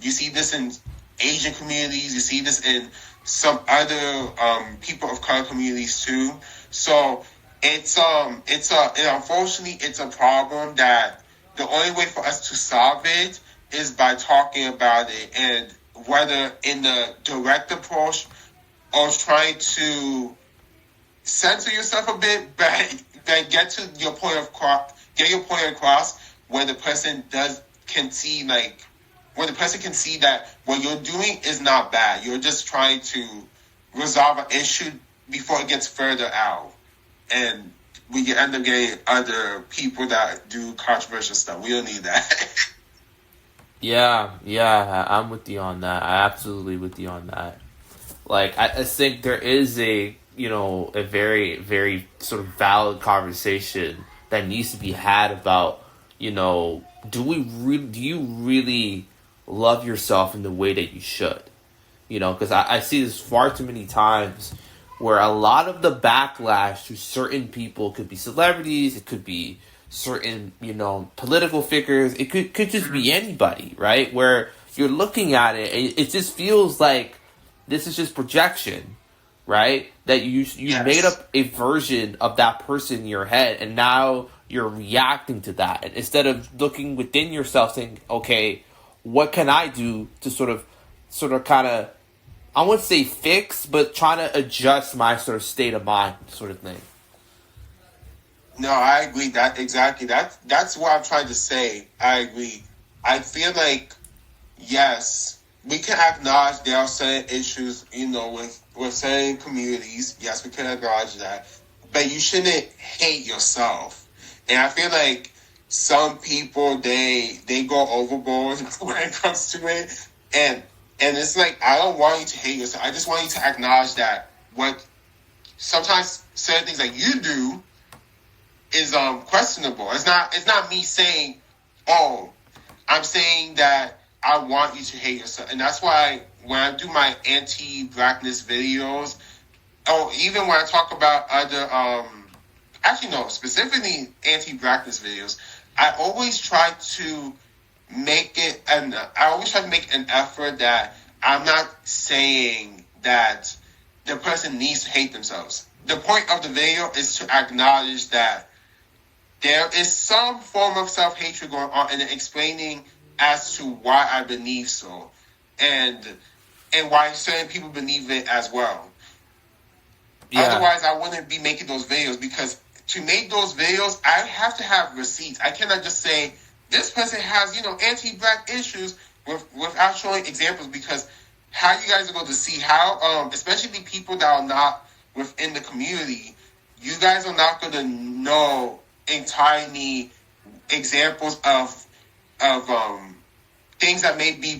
You see this in Asian communities. You see this in some other people of color communities too. So unfortunately it's a problem that the only way for us to solve it is by talking about it, and whether in the direct approach or trying to censor yourself a bit, but get your point across where the person can see that what you're doing is not bad. You're just trying to resolve an issue before it gets further out. And we end up getting other people that do controversial stuff. We don't need that. Yeah, I'm with you on that. I absolutely with you on that. Like, I think there is a very, very sort of valid conversation that needs to be had about, do you really love yourself in the way that you should? Because I see this far too many times where a lot of the backlash to certain people, could be celebrities, it could be certain, political figures, it could just be anybody, right? Where you're looking at it, it just feels like this is just projection, right? That you Yes. made up a version of that person in your head, and now you're reacting to that. And instead of looking within yourself, saying, okay, what can I do to sort of kind of, I wouldn't say fix, but trying to adjust my sort of state of mind, sort of thing. No, I agree. That's what I'm trying to say. I agree. I feel like, yes, we can acknowledge there are certain issues, with certain communities. Yes, we can acknowledge that. But you shouldn't hate yourself. And I feel like some people, they go overboard when it comes to it. And it's like, I don't want you to hate yourself. I just want you to acknowledge that what sometimes certain things that you do is questionable. It's not me saying, oh, I'm saying that I want you to hate yourself. And that's why when I do my anti-blackness videos, or even when I talk about other, specifically anti-blackness videos, I always try to make an effort that I'm not saying that the person needs to hate themselves. The point of the video is to acknowledge that there is some form of self-hatred going on, and explaining as to why I believe so, and why certain people believe it as well. Yeah. Otherwise, I wouldn't be making those videos, because to make those videos, I have to have receipts. I cannot just say, this person has, anti-black issues without showing examples, because how you guys are going to see how, especially people that are not within the community, you guys are not going to know entirely examples of things that may be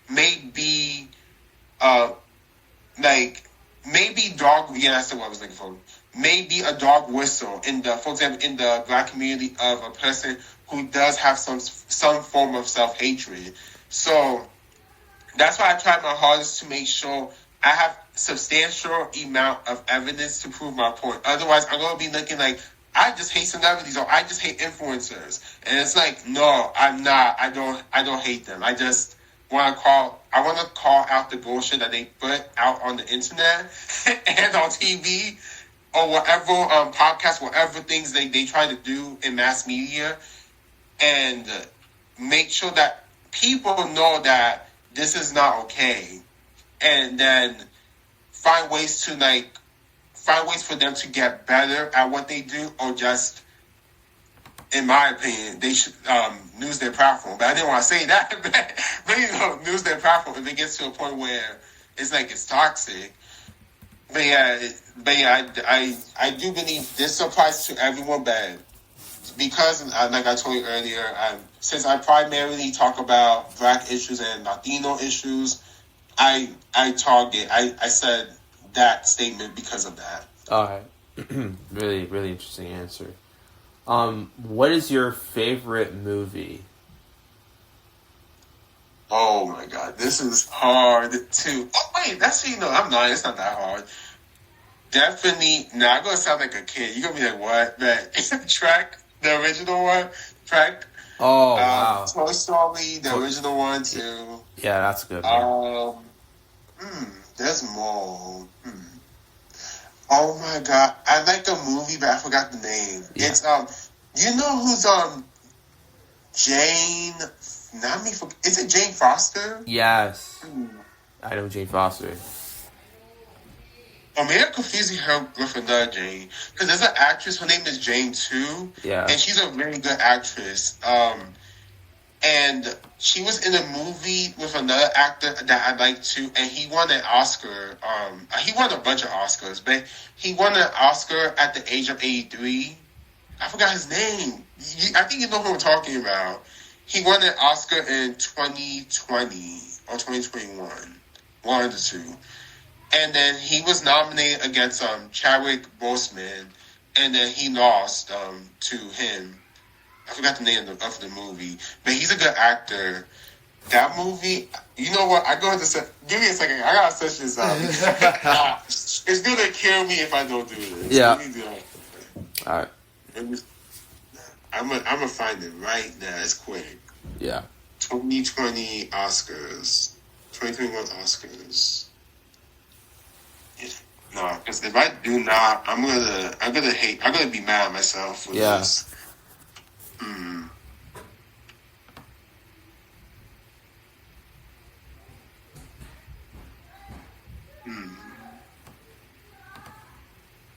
maybe dog. Yeah, that's the word I was looking for. Maybe a dog whistle for example, in the black community of a person who does have some form of self-hatred. So that's why I try my hardest to make sure I have substantial amount of evidence to prove my point. Otherwise, I'm going to be looking like, I just hate celebrities, or I just hate influencers. And it's like, no, I'm not. I don't hate them. I just want to call out the bullshit that they put out on the internet and on TV, or whatever, podcasts, whatever things they try to do in mass media, and make sure that people know that this is not okay, and then find ways for them to get better at what they do, or just in my opinion, they should lose their platform. But I didn't want to say that. But lose their platform if it gets to a point where it's like it's toxic. But yeah, I do believe this applies to everyone, but because, like I told you earlier, since I primarily talk about Black issues and Latino issues, I said that statement because of that. All right. Really, really interesting answer. What is your favorite movie? Oh my God, this is hard too. Oh wait, I'm not. It's not that hard. Definitely. Now I'm gonna sound like a kid. You're gonna be like, what? But it's a Trek, the original one. Trek. Oh wow. Toy Story, the original one too. Yeah, that's a good one. There's more. Oh my God, I like the movie, but I forgot the name. Yeah. It's you know who's Jane? Is it Jane Foster? Yes, I know Jane Foster. I mean, I'm confusing her with another Jane because there's an actress. Her name is Jane too. Yeah, and she's a really good actress. And she was in a movie with another actor that I like too, and he won an Oscar. He won a bunch of Oscars, but he won an Oscar at the age of 83. I forgot his name. I think you know who I'm talking about. He won an Oscar in 2020 or 2021, one of the two. And then he was nominated against Chadwick Boseman, and then he lost to him. I forgot the name of the movie, but he's a good actor. That movie, you know what? I go ahead and say, give me a second. I gotta search this out. It's gonna kill me if I don't do this. Yeah. All right. I'm gonna find it right now. It's quick. Yeah. 2020 Oscars. 2021 Oscars. No, because if I do not, I'm gonna be mad at myself for this.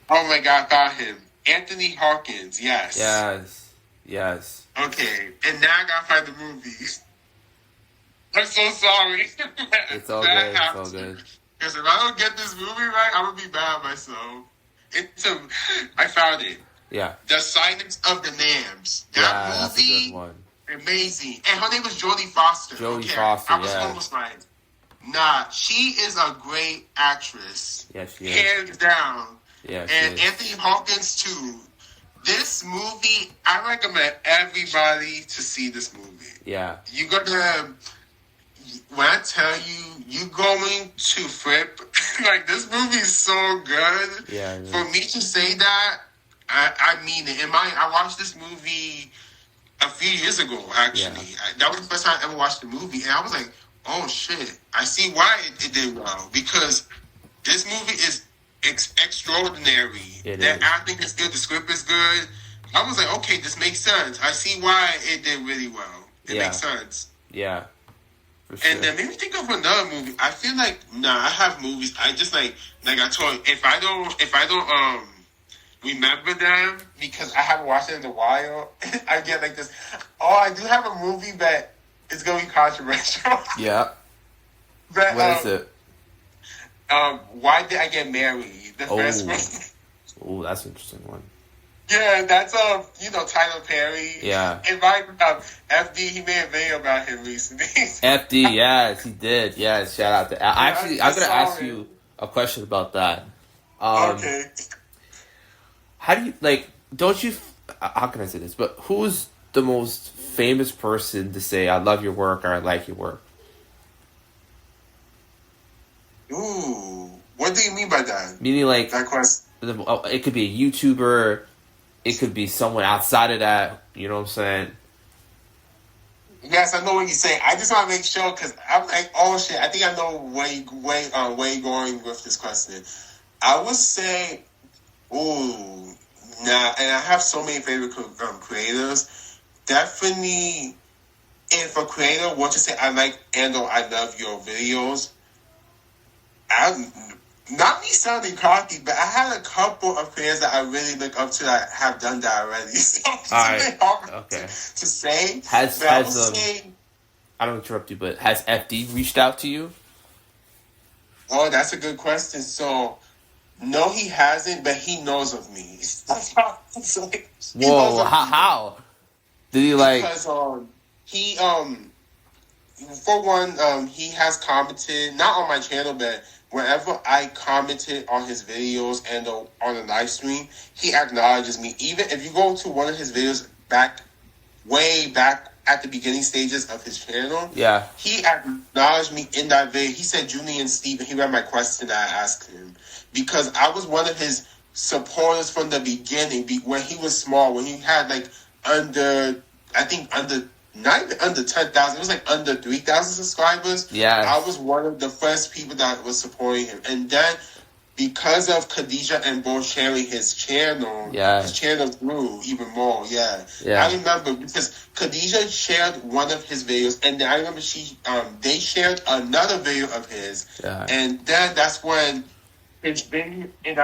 Oh my God, I got him. Anthony Hawkins, yes. Yes. Okay, and now I gotta find the movie. I'm so sorry. It's all good. Because if I don't get this movie right, I'm gonna be mad at myself. I found it. Yeah. The Silence of the Lambs. That movie, that's a good one. Amazing. And her name was Jodie Foster. Foster, I was almost right. Nah, she is a great actress. Yes, she is. Hands down. Yeah, and Anthony Hawkins too. This movie, I recommend everybody to see this movie. Yeah. You're gonna, when I tell you, you're going to flip. Like, this movie is so good. Yeah. For me to say that, I mean it. I watched this movie a few years ago, actually. Yeah. That was the first time I ever watched the movie. And I was like, oh, shit. I see why it did well. Because this movie is extraordinary. The acting is good. The script is good. I was like, okay, this makes sense. I see why it did really well. It makes sense. Yeah. For sure. And then maybe think of another movie. I feel like I have movies. I just like I told you, if I don't remember them because I haven't watched it in a while, I get like this. Oh, I do have a movie, but it's gonna be controversial. Yeah. But, what is it? Why Did I Get Married? The first one. Oh, that's an interesting one. Yeah, that's Tyler Perry. Yeah. And my FD, he made a video about him recently. FD, yes, he did. Yes, shout out to. I'm gonna ask you a question about that. Okay. How do you Don't you? How can I say this? But who's the most famous person to say "I love your work" or "I like your work"? Ooh, what do you mean by that? Meaning that question. It could be a YouTuber. It could be someone outside of that. You know what I'm saying? Yes, I know what you're saying. I just want to make sure because I'm like, oh shit, I think I know where you're going with this question. I would say, and I have so many favorite creators. Definitely, if a creator wants to say I like and or I love your videos, not me sounding cocky, but I had a couple of creators that I really look up to that have done that already. So it's a bit hard to say. I don't interrupt you, but has FD reached out to you? Oh, that's a good question. So, no, he hasn't, but he knows of me. Whoa, how? Did he like? Because he for one, he has commented not on my channel, but whenever I commented on his videos and on the live stream, he acknowledges me. Even if you go to one of his videos way back at the beginning stages of his channel, yeah, he acknowledged me in that video. He said Julian Steve, and he read my question that I asked him because I was one of his supporters from the beginning. When he was small, when he had like not even under 10,000, it was like under 3,000 subscribers. Yeah, I was one of the first people that was supporting him, and then because of Khadijah and Bo sharing his channel grew even more. Yeah. I remember because Khadijah shared one of his videos, and then I remember they shared another video of his, and then that's when his video, and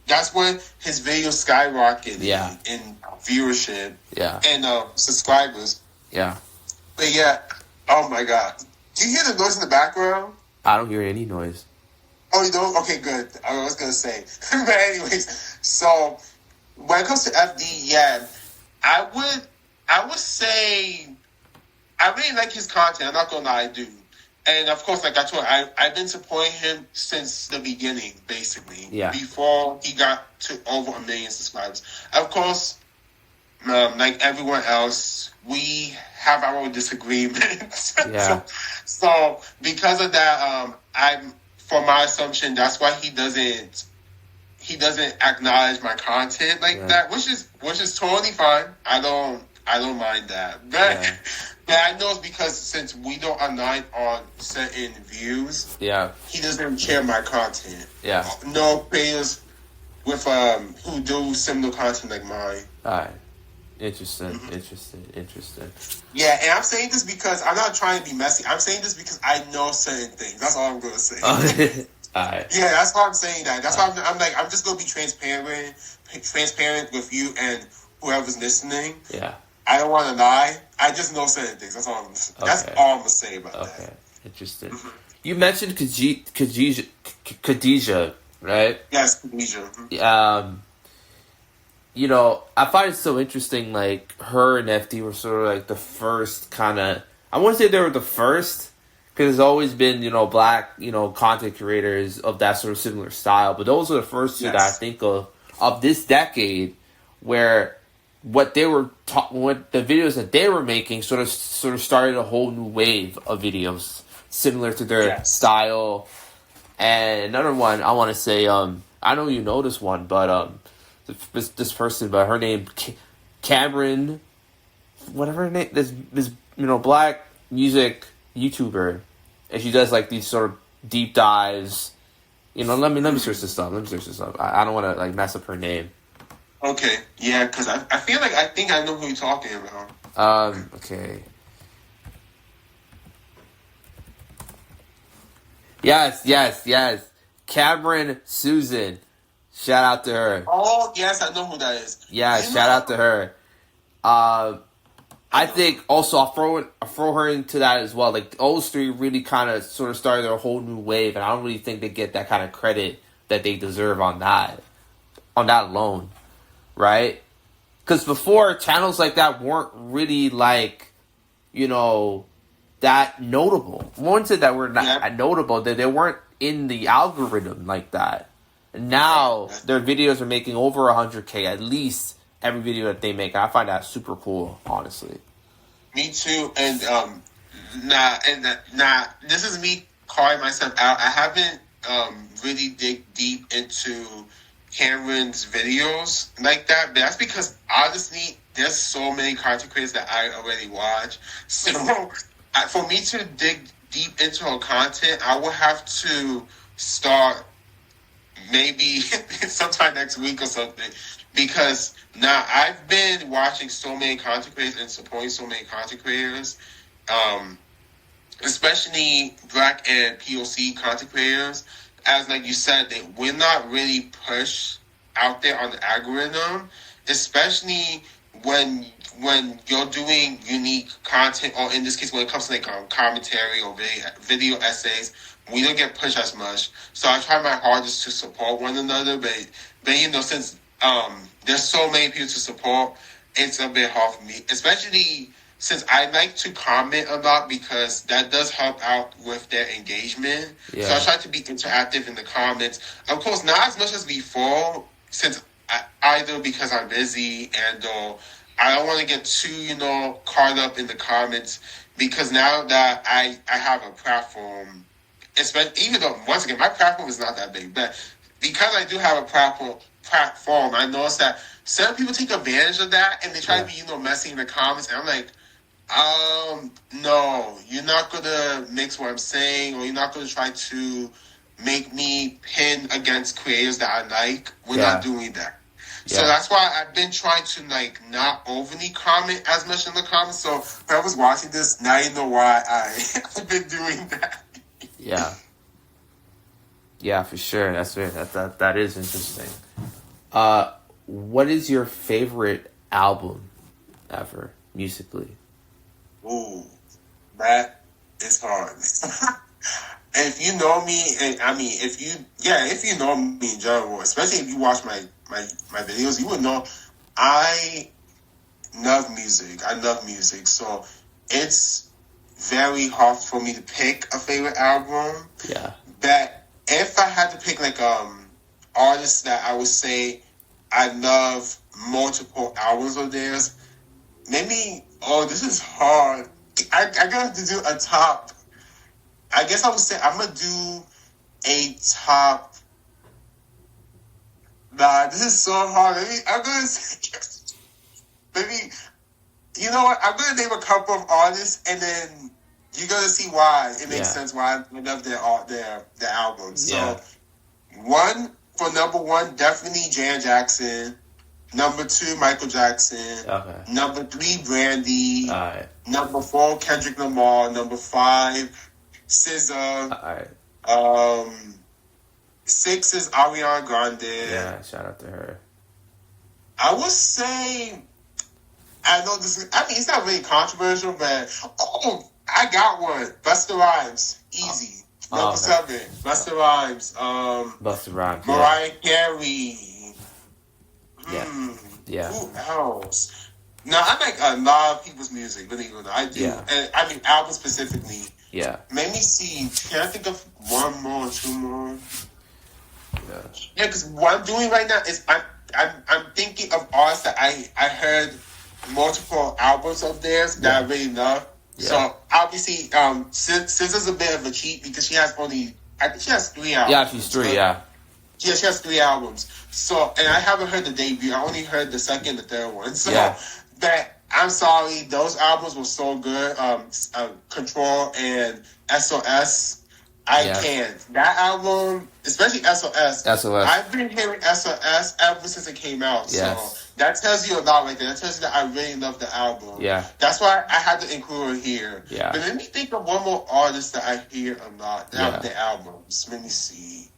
that's when his video skyrocketed in viewership and subscribers. Yeah. But yeah, oh my God. Do you hear the noise in the background? I don't hear any noise. Oh, you don't? Okay, good. I was going to say. But anyways, so when it comes to FD, I would say I really like his content. I'm not going to lie, I do. And of course, like I told you, I've been supporting him since the beginning, basically. Yeah. Before he got to over 1 million subscribers. Of course, like everyone else, we have our own disagreements. Yeah. so because of that, for my assumption, that's why he doesn't acknowledge my content like that, which is totally fine. I don't mind that. But but I know it's because since we don't align on certain views, he doesn't share my content. Yeah. No creators with who do similar content like mine. Alright. Interesting. Yeah, and I'm saying this because I'm not trying to be messy. I'm saying this because I know certain things. That's all I'm going to say. Alright. Yeah, that's why I'm saying that. That's why I'm like, I'm just going to be transparent with you and whoever's listening. Yeah. I don't want to lie. I just know certain things. That's all I'm going to say about that. Okay. Interesting. You mentioned Khadijah, right? Yes, Khadijah. You know, I find it so interesting, like, her and FD were sort of, like, the first kind of... I wouldn't say they were the first, because there's always been, you know, black, you know, content creators of that sort of similar style, but those are the first two that I think of this decade, where what they were... what the videos that they were making sort of started a whole new wave of videos, similar to their style. And another one, I want to say, I know you know this one, but... this person, but her name Cameron, whatever her name, this you know, black music YouTuber, and she does like these sort of deep dives. You know, let me search this up. I don't want to like mess up her name. Okay, yeah, because I feel like I think I know who you're talking about. Okay. Yes. Cameron Susan. Shout out to her. Oh, yes, I know who that is. Yeah, shout out to her. I think also I'll throw her into that as well. Like, those three really kind of sort of started their whole new wave, and I don't really think they get that kind of credit that they deserve on that alone, right? Because before, channels like that weren't really, like, you know, that notable. Ones that were not notable, that they weren't in the algorithm like that. Now, their videos are making over 100K, at least every video that they make. I find that super cool, honestly. Me too. And, this is me calling myself out. I haven't really dig deep into Cameron's videos like that. But that's because, honestly, there's so many content creators that I already watch. So, for me to dig deep into her content, I will have to start maybe sometime next week or something, because now I've been watching so many content creators and supporting so many content creators, especially black and POC content creators, as like you said, that we're not really pushed out there on the algorithm, especially when you're doing unique content, or in this case, when it comes to like commentary or video essays, we don't get pushed as much. So I try my hardest to support one another, but since there's so many people to support, it's a bit hard for me, especially since I like to comment a lot because that does help out with their engagement. Yeah. So I try to be interactive in the comments. Of course, not as much as before, since either because I'm busy and I don't want to get too, caught up in the comments, because now that I have a platform, even though, once again, my platform is not that big, but because I do have a platform, I notice that some people take advantage of that and they try to be, messy in the comments, and I'm like, no, you're not going to mix what I'm saying, or you're not going to try to make me pin against creators that I like. We're not doing that. Yeah. So that's why I've been trying to not overly comment as much in the comments. So if I was watching this, now you know why I've been doing that. Yeah. Yeah, for sure. That's weird. That is interesting. What is your favorite album ever, musically? Ooh, that is hard. If you know me, if you know me in general, especially if you watch my videos, you would know I love music. So it's very hard for me to pick a favorite album. Yeah. But if I had to pick artists that I would say I love multiple albums of theirs, maybe, this is hard. I got to do a top. I guess I would say I'm going to do a top. Nah, this is so hard. I'm going to say, maybe, you know what? I'm going to name a couple of artists, and then you're going to see why it makes sense why I love their albums. Yeah. So, for number one, definitely Janet Jackson. Number 2, Michael Jackson. Okay. Number 3, Brandy. All right. Number 4, Kendrick Lamar. Number 5, SZA. All right. 6 is Ariana Grande. Yeah, shout out to her. I would say, I know this. It's not really controversial, but I got one. Busta Rhymes, easy. Number 7, Busta Rhymes. Busta Rhymes. Mariah Carey. Yeah. Who else? No, I like a lot of people's music, believe it or not. I do. Yeah. And albums specifically. Yeah. Let me see. Can I think of one more, 2 more? Yeah, because what I'm doing right now is I'm thinking of artists that I heard multiple albums of theirs that I really love. Yeah. So obviously, SZA's a bit of a cheat because she has 3 albums. Yeah, she's 3. Yeah, she has 3 albums. So, and I haven't heard the debut. I only heard the second, the third one. So, but I'm sorry, those albums were so good. Control and SOS. I can't. That album, especially SOS. I've been hearing SOS ever since it came out. Yes. So that tells you a lot right there. That tells you that I really love the album. Yeah. That's why I had to include it here. Yeah. But let me think of one more artist that I hear a lot. The albums. Let me see.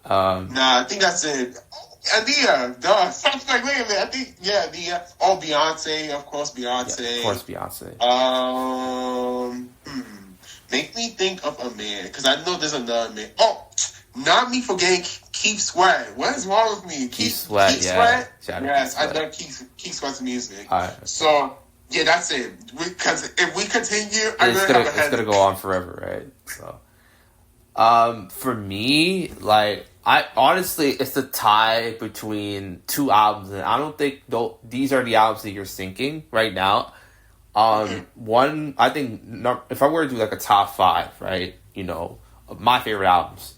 I think that's it. Aaliyah, duh. Sounds like, wait a minute. I think, Aaliyah. Oh, Beyonce, of course, Beyonce. Yeah, of course, Beyonce. Make me think of a man, because I know there's another man. Oh, not me forgetting Keith Sweat. What is wrong with me? Keith Sweat, Sweat? Yes, I love Keith Sweat's music. All right. So, that's it. Because if we continue, it's gonna go on forever, right? So, for me, I honestly, it's a tie between 2 albums, and I don't think these are the albums that you're thinking right now. One, I think, if I were to do a top 5, right, of my favorite albums,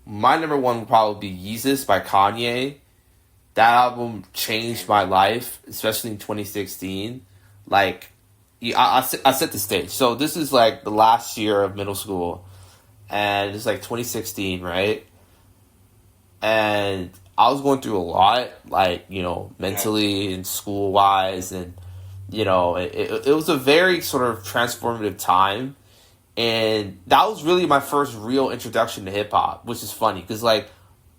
my number 1 would probably be Yeezus by Kanye. That album changed my life, especially in 2016. I set the stage. So this is the last year of middle school, and it's 2016, right? And I was going through a lot, mentally and school-wise, and, it was a very sort of transformative time. And that was really my first real introduction to hip hop, which is funny because like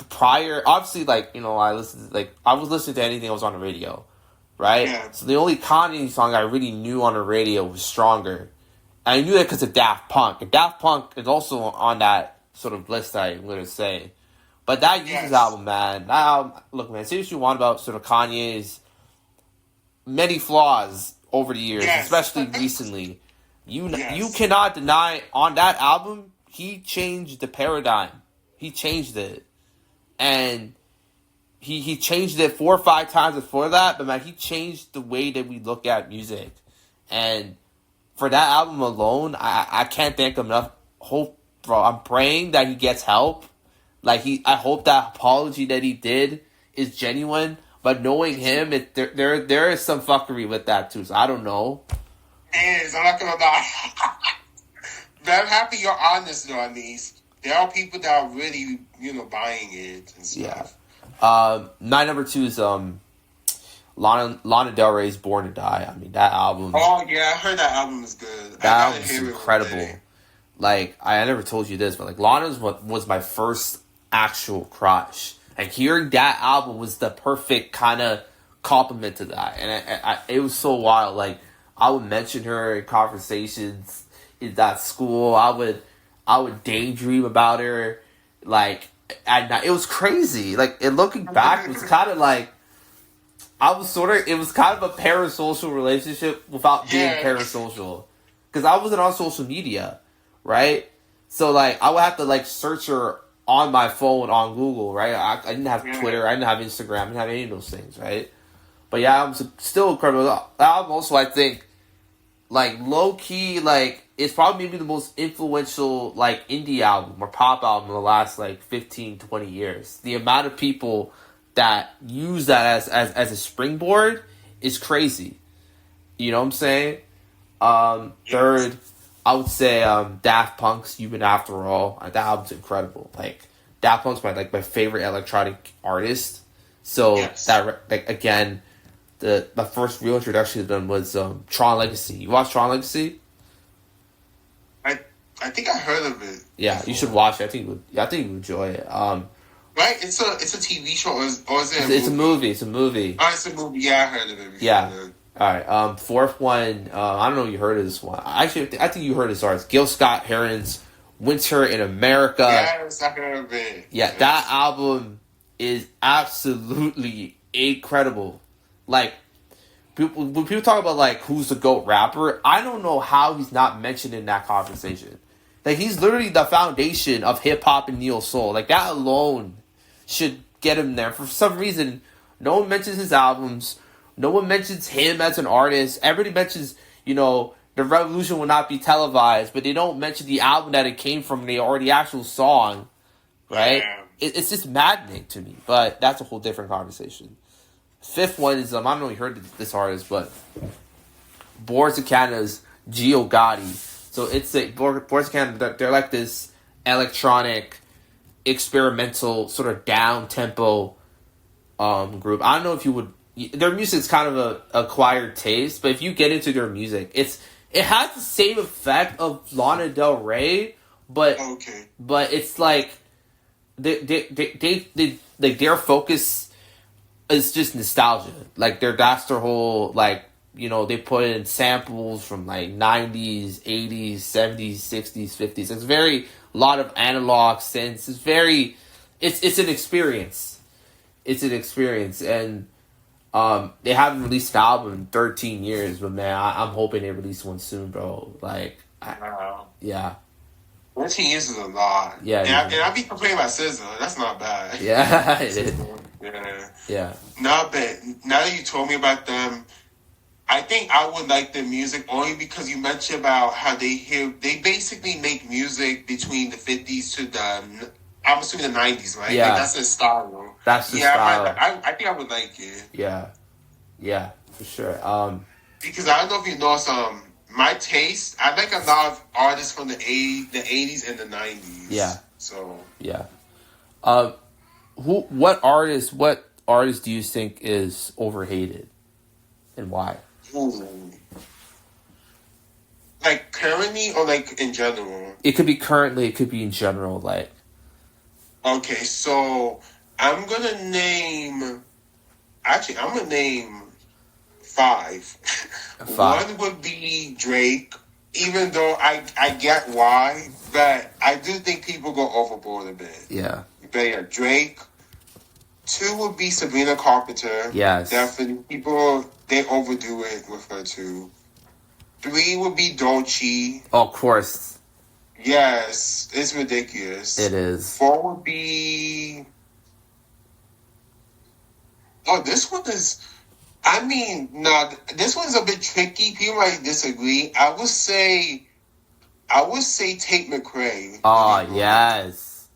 prior, obviously, like I was listening to anything that was on the radio, right? Yeah. So the only Kanye song I really knew on the radio was "Stronger," and I knew that because of Daft Punk. And Daft Punk is also on that sort of list. I'm gonna say, but that Yeezus album, man. That album, look, man, say what you want about sort of Kanye's many flaws over the years, especially recently. You cannot deny on that album he changed the paradigm. He changed it, and he changed it 4 or 5 times before that. But man, he changed the way that we look at music, and for that album alone, I can't thank him enough. Bro, I'm praying that he gets help. Like I hope that apology that he did is genuine. But knowing him, there is some fuckery with that too. So I don't know. I'm not gonna lie. But I'm happy you're honest though. At least there are people that are really, buying it and stuff. Yeah. My number 2 is Lana Del Rey's "Born to Die." I mean, that album. Oh yeah, I heard that album is good. That album is incredible. Like I never told you this, but like Lana's was my first actual crush. And hearing that album was the perfect kind of compliment to that. And it was so wild. Like, I would mention her in conversations in that school. I would daydream about her. Like, at night. It was crazy. Like, and looking back, it was kind of like, it was kind of a parasocial relationship without being parasocial. Because I wasn't on social media, right? So, like, I would have to, like, search her on my phone, on Google, right? I didn't have Twitter, I didn't have Instagram, I didn't have any of those things, right? But yeah, I'm still incredible. The album also, I think, like, low-key, like, it's probably maybe the most influential, like, indie album or pop album in the last, like, 15, 20 years. The amount of people that use that as a springboard is crazy. You know what I'm saying? Third, I would say Daft Punk's "Human After All." That album's incredible. Like Daft Punk's my favorite electronic artist. So that again, my first real introduction to them was Tron Legacy. You watch Tron Legacy? I think I heard of it. Yeah, before. You should watch it. I think you would enjoy it. Right? It's a TV show or is it? It's a movie. It's a movie. Oh, it's a movie. Yeah, I heard of it before. Yeah. All right, fourth one, I don't know if you heard of this one. Actually, I think you heard this artist. Gil Scott-Heron's "Winter in America." Yes, I heard of it. Yeah, that album is absolutely incredible. Like, when people talk about, like, who's the GOAT rapper, I don't know how he's not mentioned in that conversation. Like, he's literally the foundation of hip-hop and neo-soul. Like, that alone should get him there. For some reason, no one mentions his albums. No one mentions him as an artist. Everybody mentions, the revolution will not be televised, but they don't mention the album that it came from or the actual song, right? Yeah. It's just maddening to me, but that's a whole different conversation. Fifth one is, I don't know if you heard this artist, but Boards of Canada's Gio Gotti. So it's Boards of Canada, they're like this electronic, experimental, sort of down-tempo group. I don't know if you would... Their music's kind of a acquired taste, but if you get into their music, it has the same effect of Lana Del Rey, but it's like they their focus is just nostalgia. Like that's their whole they put in samples from like 90s, 80s, 70s, 60s, 50s. It's very lot of analog synths. It's an experience. It's an experience and. They haven't released an album in 13 years, but man, I'm hoping they release one soon, bro. Like, yeah. 13 years is a lot. Yeah. And I be complaining about SZA. That's not bad. Yeah, it is. Yeah. Not bad. Now that you told me about them, I think I would like their music only because you mentioned about how they basically make music between the 50s to I'm assuming the 90s, right? Yeah. Like, that's their style. That's the style. I think I would like it. Yeah, for sure. Because I don't know if you know my taste. I like a lot of artists from the 80s and the 90s. Yeah. So yeah. What artist do you think is overhated, and why? Like currently or like in general? It could be currently. It could be in general. Like, Okay, so I'm gonna name. Actually, I'm gonna name 5. 5. One would be Drake, even though I get why, but I do think people go overboard a bit. Yeah. But yeah, Drake. 2 would be Sabrina Carpenter. Yes. Definitely. People, they overdo it with her too. 3 would be Dolce. Oh, of course. Yes, it's ridiculous. It is. 4 would be... Oh, this one is... I mean, no, this one's a bit tricky. People might disagree. I would say Tate McRae. Oh, yes.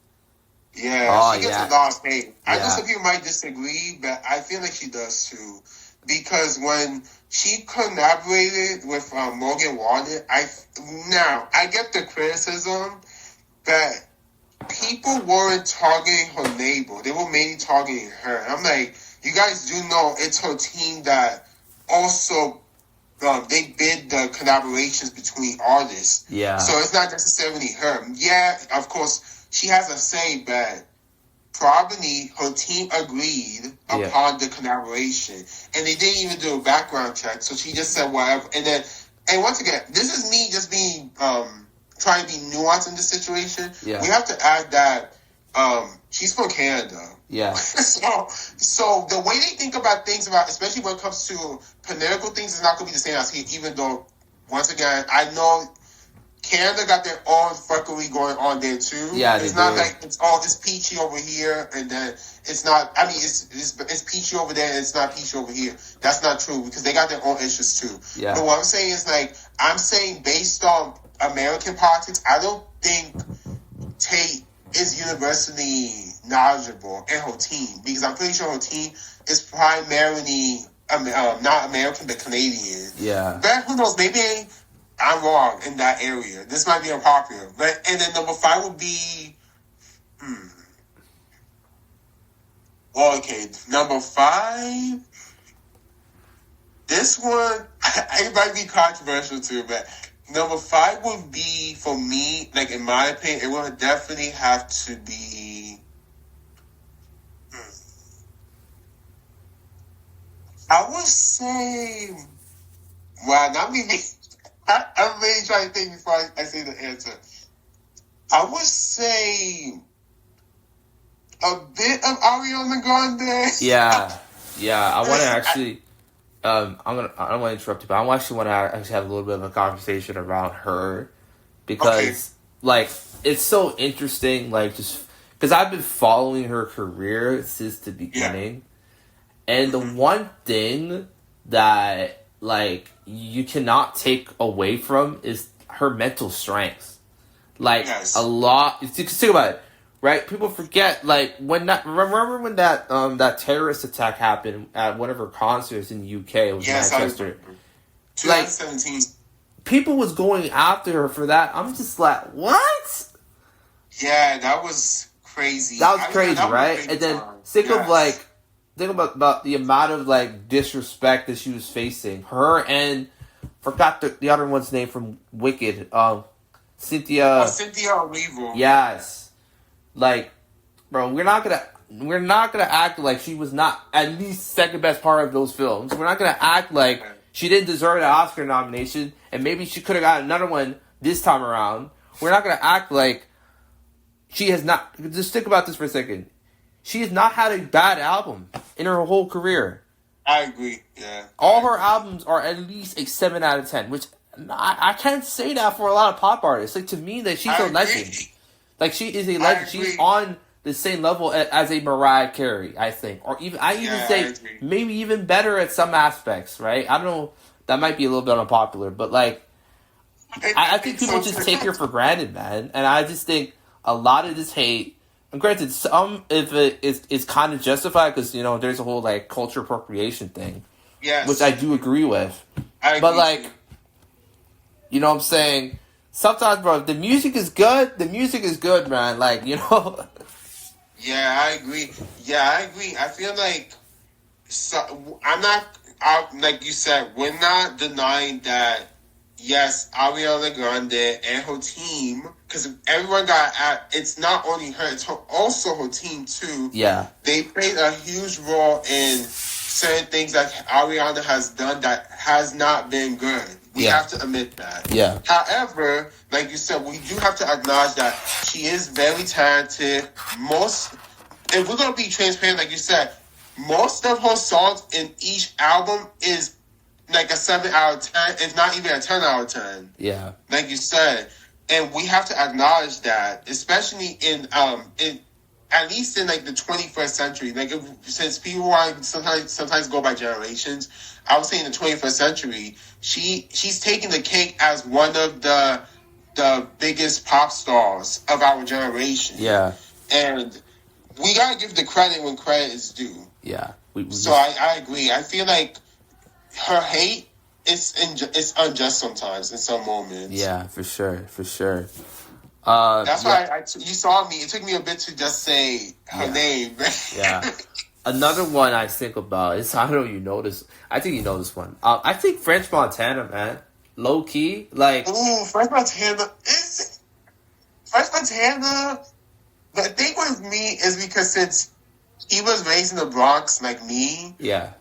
Yeah, she gets a lot of hate. I know Yeah. some people might disagree, but I feel like she does too. Because when she collaborated with Morgan Wallen, I get the criticism, but people weren't targeting her label. They were mainly targeting her. And I'm like, you guys do know it's her team that also they bid the collaborations between artists. Yeah. So it's not necessarily her. Yeah, of course, she has a say, but probably her team agreed upon the collaboration. And they didn't even do a background check, so she just said whatever. And once again, this is me just being trying to be nuanced in this situation. Yeah. We have to add that she's from Canada. Yeah. so the way they think about things, especially when it comes to political things, is not going to be the same as here. Even though, once again, I know Canada got their own fuckery going on there too. Yeah, it's not like it's peachy over here, and then it's not. I mean, it's peachy over there, and it's not peachy over here. That's not true because they got their own issues too. Yeah. But what I'm saying is I'm saying based on American politics, I don't think Tate is universally knowledgeable in her team because I'm pretty sure her team is primarily not American but Canadian. Yeah. But who knows? Maybe I'm wrong in that area. This might be unpopular. And then number 5 would be okay, number 5. This one it might be controversial too, but number 5 would be for me, like in my opinion, it would definitely have to be I would say not me. I'm really trying to think before I say the answer. I would say a bit of Ariana Grande. Yeah. I want to actually. I don't want to interrupt you, but I actually want to actually have a little bit of a conversation around her because, like, it's so interesting. Like, just because I've been following her career since the beginning, and the one thing that like you cannot take away from is her mental strength. Like a lot. Think about it, right? People forget remember when that terrorist attack happened at one of her concerts in the UK. It was Manchester. 2017. People was going after her for that. I'm just like, what? Yeah, that was crazy. That was crazy, right? And then think about the amount of disrespect that she was facing. Her and forgot the other one's name from Wicked. Cynthia Erivo. Yes. Bro, we're not gonna act like she was not at least second best part of those films. We're not gonna act like she didn't deserve an Oscar nomination and maybe she could have got another one this time around. We're not gonna act like she has not. Just think about this for a second. She has not had a bad album in her whole career. I agree. Yeah. All her albums are at least a 7 out of 10, which I can't say that for a lot of pop artists. To me, that she's a legend. She is a legend. She's on the same level as a Mariah Carey, I think, or even say maybe even better at some aspects. Right? I don't know. That might be a little bit unpopular, but I think people just take her for granted, man. And I just think a lot of this hate. And granted, some if it is kind of justified because there's a whole culture appropriation thing, which I do agree with. But you know what I'm saying? Sometimes, bro, the music is good. The music is good, man. Yeah, I agree. I feel I'm not like you said. We're not denying that yes, Ariana Grande and her team, because everyone it's not only her, it's also her team too. Yeah. They played a huge role in certain things that Ariana has done that has not been good. We have to admit that. Yeah. However, like you said, we do have to acknowledge that she is very talented. If we're going to be transparent, like you said, most of her songs in each album is like a 7 out of 10, if not even a 10 out of 10. Yeah. Like you said. And we have to acknowledge that, especially in at least in like the 21st century. Like since people want sometimes go by generations, I would say in the 21st century, she's taking the cake as one of the biggest pop stars of our generation. Yeah. And we gotta give the credit when credit is due. Yeah. I agree. I feel like her hate it's unjust sometimes in some moments. Yeah, for sure. That's why you saw me. It took me a bit to just say her name. Yeah. Another one I think about is, I don't know if you know this. I think you know this one. I think French Montana, man. Low key, like. Ooh, French Montana. French Montana. The thing with me is because since he was raised in the Bronx like me. Yeah.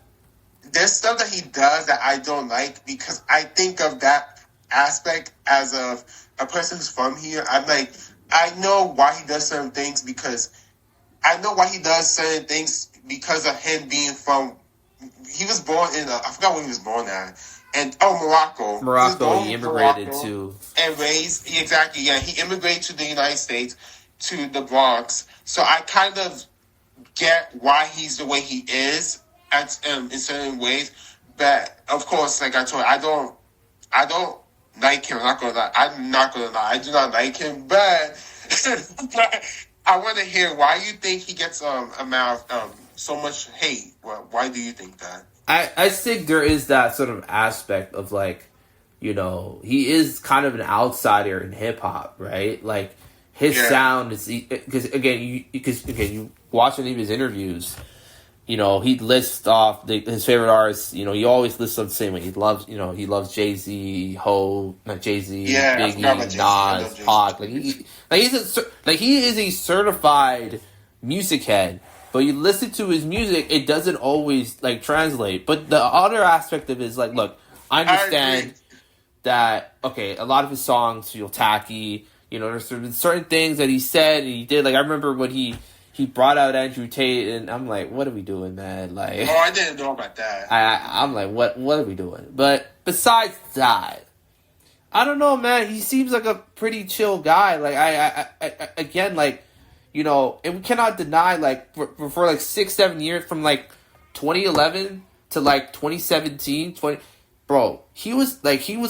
There's stuff that he does that I don't like because I think of that aspect as a person who's from here. I'm like, I know why he does certain things because of him being from. He was born in I forgot where he was born at, and Morocco. Morocco, he immigrated to and raised exactly. Yeah, he immigrated to the United States, to the Bronx. So I kind of get why he's the way he is. In certain ways, but of course, like I told you, I don't like him. I'm not gonna lie. I do not like him, but I want to hear why you think he gets so much hate. Why do you think that? I think there is that sort of aspect of like, you know, he is kind of an outsider in hip hop, right? Like his sound is because again you watch any of his interviews. You know, he lists off his favorite artists. You know, he always lists them the same way. He loves Jay-Z, Biggie, Nas, Pac. He is a certified music head. But you listen to his music, it doesn't always like translate. But the other aspect of it is like, look, I understand that a lot of his songs feel tacky. You know, there's certain things that he said and he did. Like I remember when he brought out Andrew Tate, and I'm like, what are we doing, man? Like, I didn't know about that. I'm like, what are we doing? But besides that, I don't know, man. He seems like a pretty chill guy. Like, I again, like, you know, and we cannot deny, like, for like 6-7 years, from like 2011 to like 2017, bro, he was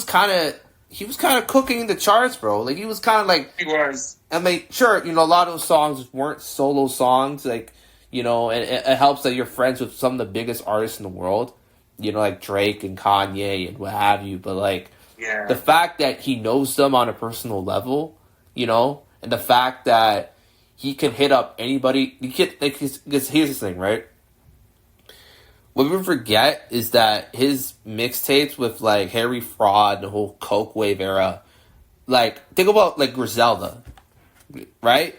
kind of cooking the charts, bro. Like, he was kind of like... He was. I mean, sure, you know, a lot of those songs weren't solo songs, like, you know, and it helps that you're friends with some of the biggest artists in the world, you know, like Drake and Kanye and what have you, but, like, the fact that he knows them on a personal level, you know, and the fact that he can hit up anybody, because here's the thing, right? What we forget is that his mixtapes with, like, Harry Fraud and the whole Coke Wave era, like, think about, like, Griselda, right?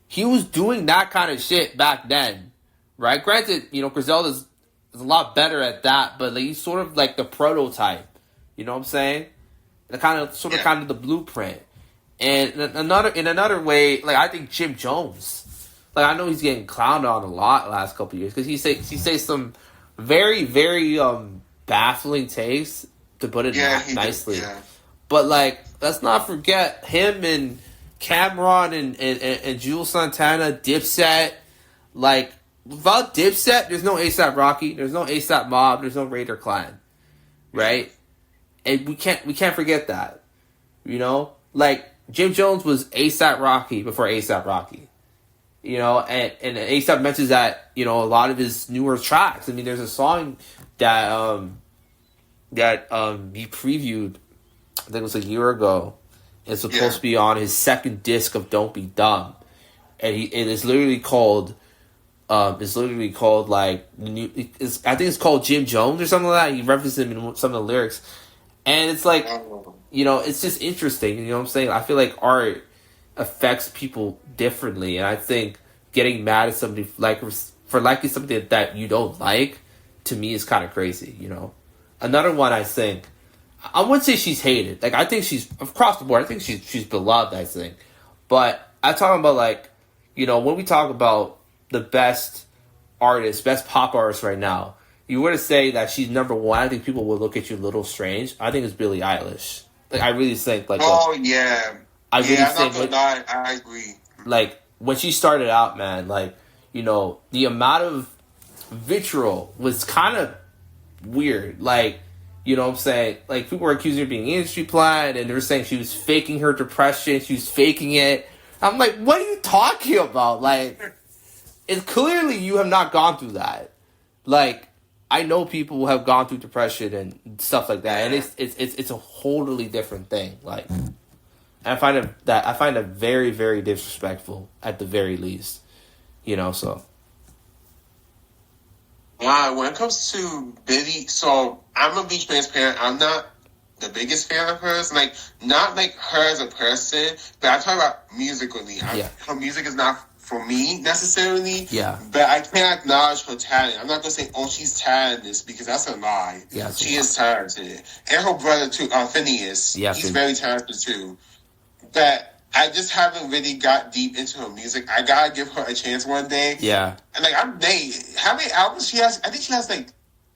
He was doing that kind of shit back then, right? Granted, you know, Griselda's is a lot better at that, but like, he's sort of like the prototype, you know what I'm saying? The kind of the blueprint. And in another way, like, I think Jim Jones, like, I know he's getting clowned on a lot the last couple of years because he says some very, very baffling takes, to put it nicely. But, like, let's not forget him and Cameron and Jules Santana, Dipset. Like, without Dipset, there's no A$AP Rocky, there's no A$AP Mob, there's no Raider Clan, right? And we can't forget that, you know. Like, Jim Jones was A$AP Rocky before A$AP Rocky, you know, and A$AP mentions that, you know, a lot of his newer tracks. I mean, there's a song that he previewed, I think it was a year ago. It's supposed to be on his second disc of Don't Be Dumb, and it's literally called like I think it's called Jim Jones or something like that. He references him in some of the lyrics, And it's like, it's just interesting. You know what I'm saying? I feel like art affects people differently, and I think getting mad at somebody for liking something that you don't like, to me, is kind of crazy. Another one, I think, I wouldn't say she's hated. Like, I think she's across the board. I think she's beloved. I think, but I'm talking about, like, when we talk about the best artists, best pop artists right now, you were to say that she's number one, I think people would look at you a little strange. I think it's Billie Eilish. Like, I really think, like, yeah. I really I'm think, not gonna lie, I agree. Like, when she started out, man, like, the amount of vitriol was kind of weird. Like, you know what I'm saying? Like, people were accusing her of being industry plant, and they were saying she was faking her depression, she was faking it. I'm like, what are you talking about? Like, it's clearly you have not gone through that. Like, I know people who have gone through depression and stuff like that, and it's a totally different thing. Like, I find it very, very disrespectful at the very least. So. When it comes to Billie, so I'm gonna be transparent. I'm not the biggest fan of hers. Like, not like her as a person, but I talk about musically. Her music is not for me necessarily. Yeah. But I can't acknowledge her talent. I'm not gonna say, oh, she's talented, because that's a lie. Yeah, she is talented, and her brother too, Phineas. Yeah, he's very talented too. But I just haven't really got deep into her music. I gotta give her a chance one day. Yeah. And like, I'm Nate. How many albums she has? I think she has like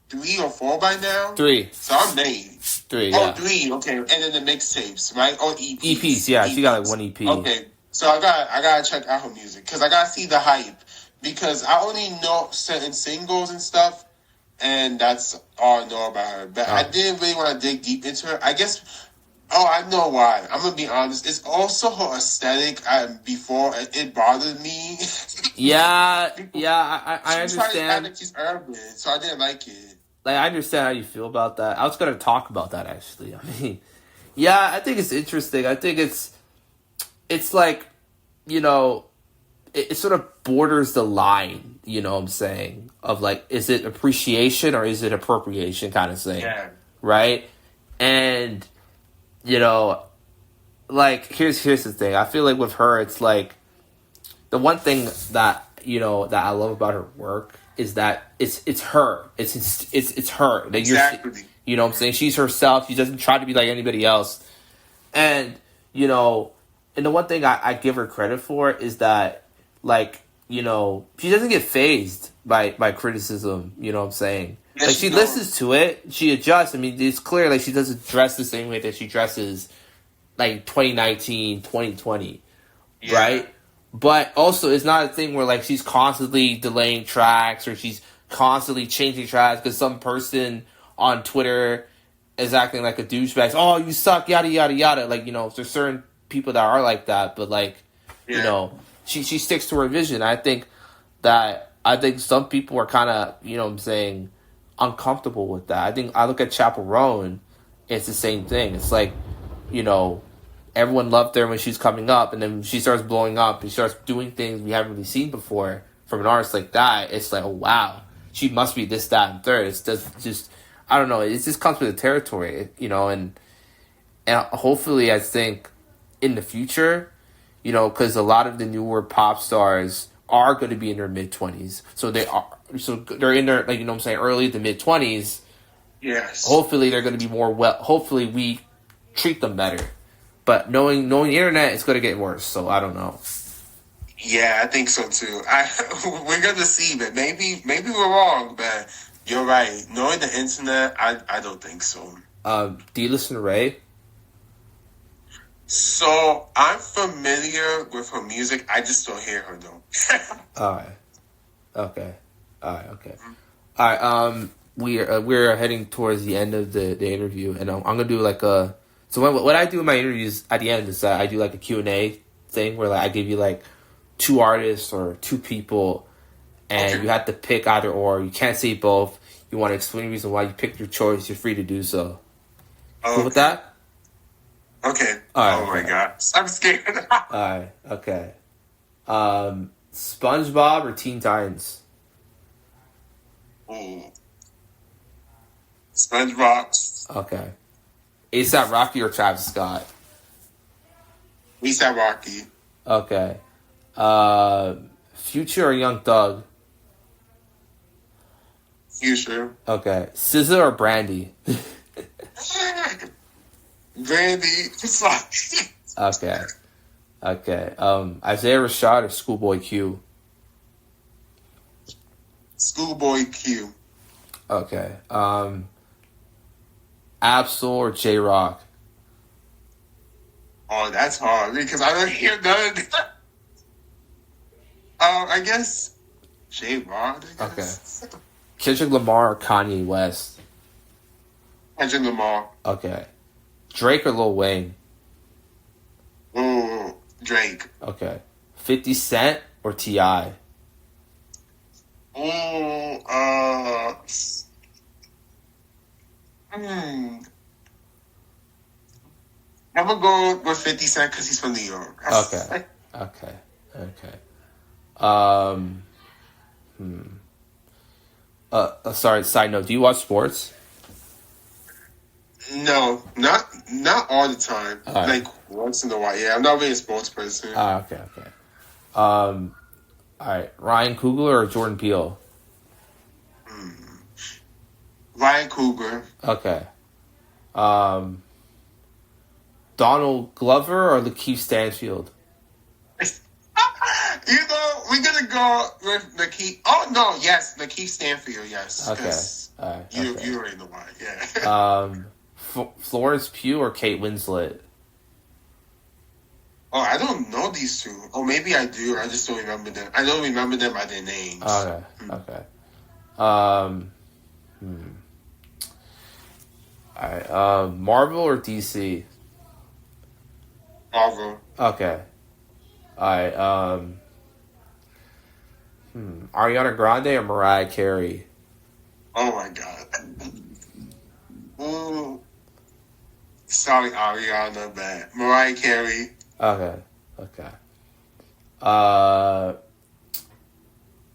3 or 4 by now. 3. So I'm Nate. 3. Oh, yeah. 3. Okay, and then the mixtapes, right? Or EPs. EPs. Yeah, she got like 1 EP. Okay, so I gotta check out her music, because I gotta see the hype, because I only know certain singles and stuff, and that's all I know about her. But I didn't really want to dig deep into her. I guess. Oh, I know why. I'm gonna be honest. It's also her aesthetic. Before it bothered me. Yeah, I understand. Like she's urban, so I didn't like it. Like, I understand how you feel about that. I was gonna talk about that, actually. I mean, yeah, I think it's interesting. I think it's like, it sort of borders the line. You know what I'm saying? Of like, is it appreciation or is it appropriation kind of thing? Yeah. Right. And like, here's the thing. I feel like with her, it's like, the one thing that that I love about her work is that it's her. It's her. That exactly. You know what I'm saying? She's herself. She doesn't try to be like anybody else. And and the one thing I give her credit for is that, like, she doesn't get fazed by criticism. You know what I'm saying? Yes, like, she listens to it, she adjusts. I mean, it's clear, like, she doesn't dress the same way that she dresses, like, 2019, 2020, right? But also, it's not a thing where, like, she's constantly delaying tracks or she's constantly changing tracks because some person on Twitter is acting like a douchebag. Oh, you suck, yada, yada, yada. Like, there's certain people that are like that, but, like, she sticks to her vision. I think some people are kind of, what I'm saying, uncomfortable with that. I think I look at Chapel Roan, it's the same thing. It's like, everyone loved her when she's coming up, and then she starts blowing up and starts doing things we haven't really seen before from an artist like that. It's like, oh wow, she must be this, that, and third. It's just I don't know. It just comes with the territory, and hopefully, I think in the future, because a lot of the newer pop stars are going to be in their mid-20s, so they're in their, like, what I'm saying, early to mid-20s. Yes. Hopefully they're going to be more hopefully we treat them better. But knowing the internet, it's going to get worse, so I don't know. Yeah, I think so too. We're going to see, but maybe we're wrong, but you're right. Knowing the internet, I don't think so. Do you listen to Ray? So, I'm familiar with her music. I just don't hear her, though. Alright. Okay. Alright. We're heading towards the end of the interview, and I'm going to do like a... So what I do in my interviews at the end is that I do like a Q&A thing where, like, I give you like 2 artists or 2 people, and you have to pick either or. You can't say both. You want to explain the reason why you picked your choice. You're free to do so. Cool with that? Okay. All right, my God. I'm scared. Alright, okay. SpongeBob or Teen Titans? Ooh. SpongeBob. Okay. ASAP Rocky or Travis Scott? ASAP Rocky. Okay. Future or Young Thug? Future. Okay. SZA or Brandy? Brandy. Okay. Okay. Isaiah Rashad or Schoolboy Q? Schoolboy Q. Okay. Absol or J Rock? Oh, that's hard because I don't hear none of that. I guess J-Rod. Okay. Kendrick Lamar or Kanye West? Kendrick Lamar. Okay. Drake or Lil Wayne? Ooh, Drake. Okay. 50 Cent or T.I.? Ooh, I'm gonna go with 50 Cent because he's from New York. Okay. Okay. Sorry, side note. Do you watch sports? No, not all the time. All right. Like once in a while. Yeah, I'm not really a sports person. Okay. All right. Ryan Coogler or Jordan Peele? Ryan Coogler. Okay. Donald Glover or Lakeith Stanfield? We're gonna go with Lakeith. Oh no, yes, Lakeith Stanfield. Yes. Okay. All right. You already know why. Yeah. Florence Pugh or Kate Winslet? Oh, I don't know these two. Oh, maybe I do. I just don't remember them. I don't remember them by their names. Okay. All right. Marvel or DC? Marvel. Okay. All right. Ariana Grande or Mariah Carey? Oh my god. Ooh. Sorry, Ariana, but Mariah Carey. Okay.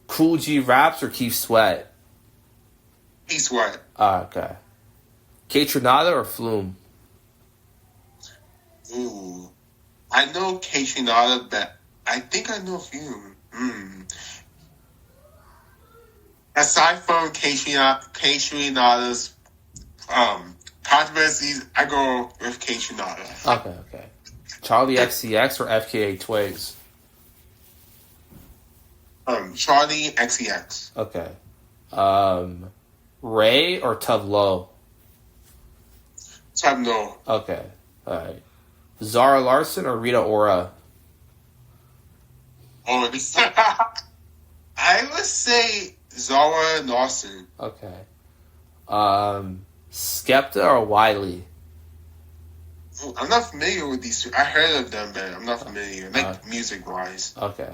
Cool G Raps or Keith Sweat? Keith Sweat. Okay. Kate Trinata or Flume? Ooh. I know Casey-Nada, but I think I know a few. Aside from Casey-Nada's controversies, I go with Casey-Nada. Okay. Charlie XCX or FKA Twigs? Charlie XCX. Okay. Ray or Tub Low? No. Okay. All right. Zara Larson or Rita Ora? Oh, I would say Zara Larson. Okay. Skepta or Wiley? I'm not familiar with these two. I heard of them, but I'm not familiar, music-wise. Okay.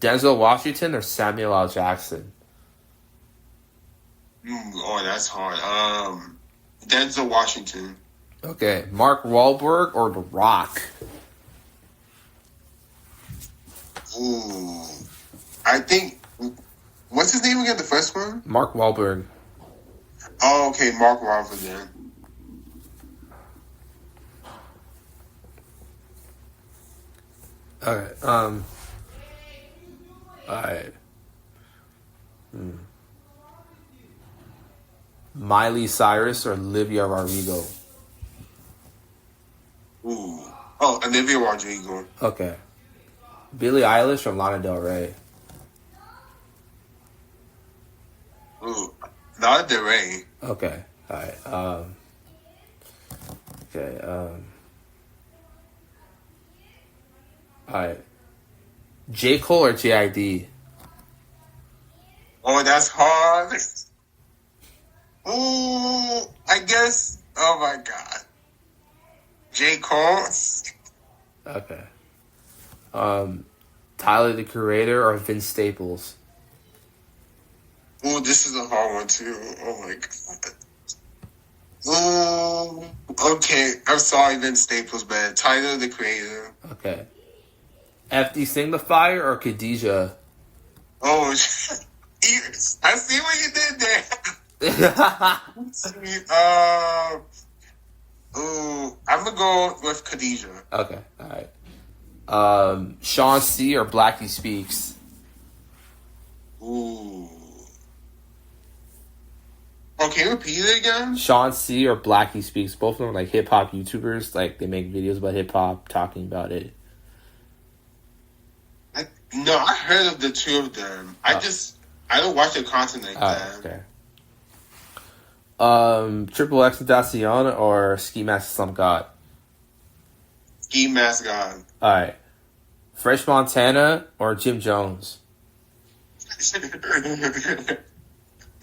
Denzel Washington or Samuel L. Jackson? Oh, that's hard. Denzel Washington. Okay. Mark Wahlberg or The Rock? Ooh. I think... What's his name again, the first one? Mark Wahlberg. Oh, okay, Mark Wahlberg then. Okay. Alright. Miley Cyrus or Olivia Rodrigo? Ooh. Oh, Olivia Rodrigo. Okay. Billie Eilish or Lana Del Rey? Ooh. Not Del Rey. Okay. Alright. Alright. J. Cole or JID? Oh, that's hard. Ooh, I guess. Oh my God. J. Cole. Okay. Tyler the Creator or Vince Staples? Ooh, this is a hard one too. Oh my God. Ooh, okay. I'm sorry, Vince Staples, but Tyler the Creator. Okay. FD Signifier or Khadijah? Oh, I see what you did there. I'm gonna go with Khadijah. Okay, all right. Sean C. or Blackie Speaks? Ooh. Oh, can you repeat it again? Sean C. or Blackie Speaks. Both of them are like hip hop YouTubers. Like they make videos about hip hop, talking about it. No, I heard of the two of them. I don't watch their content like that. Okay. Triple X Tentacion or Ski Mask Slump God? Ski Mask God. Alright. Fresh Montana or Jim Jones?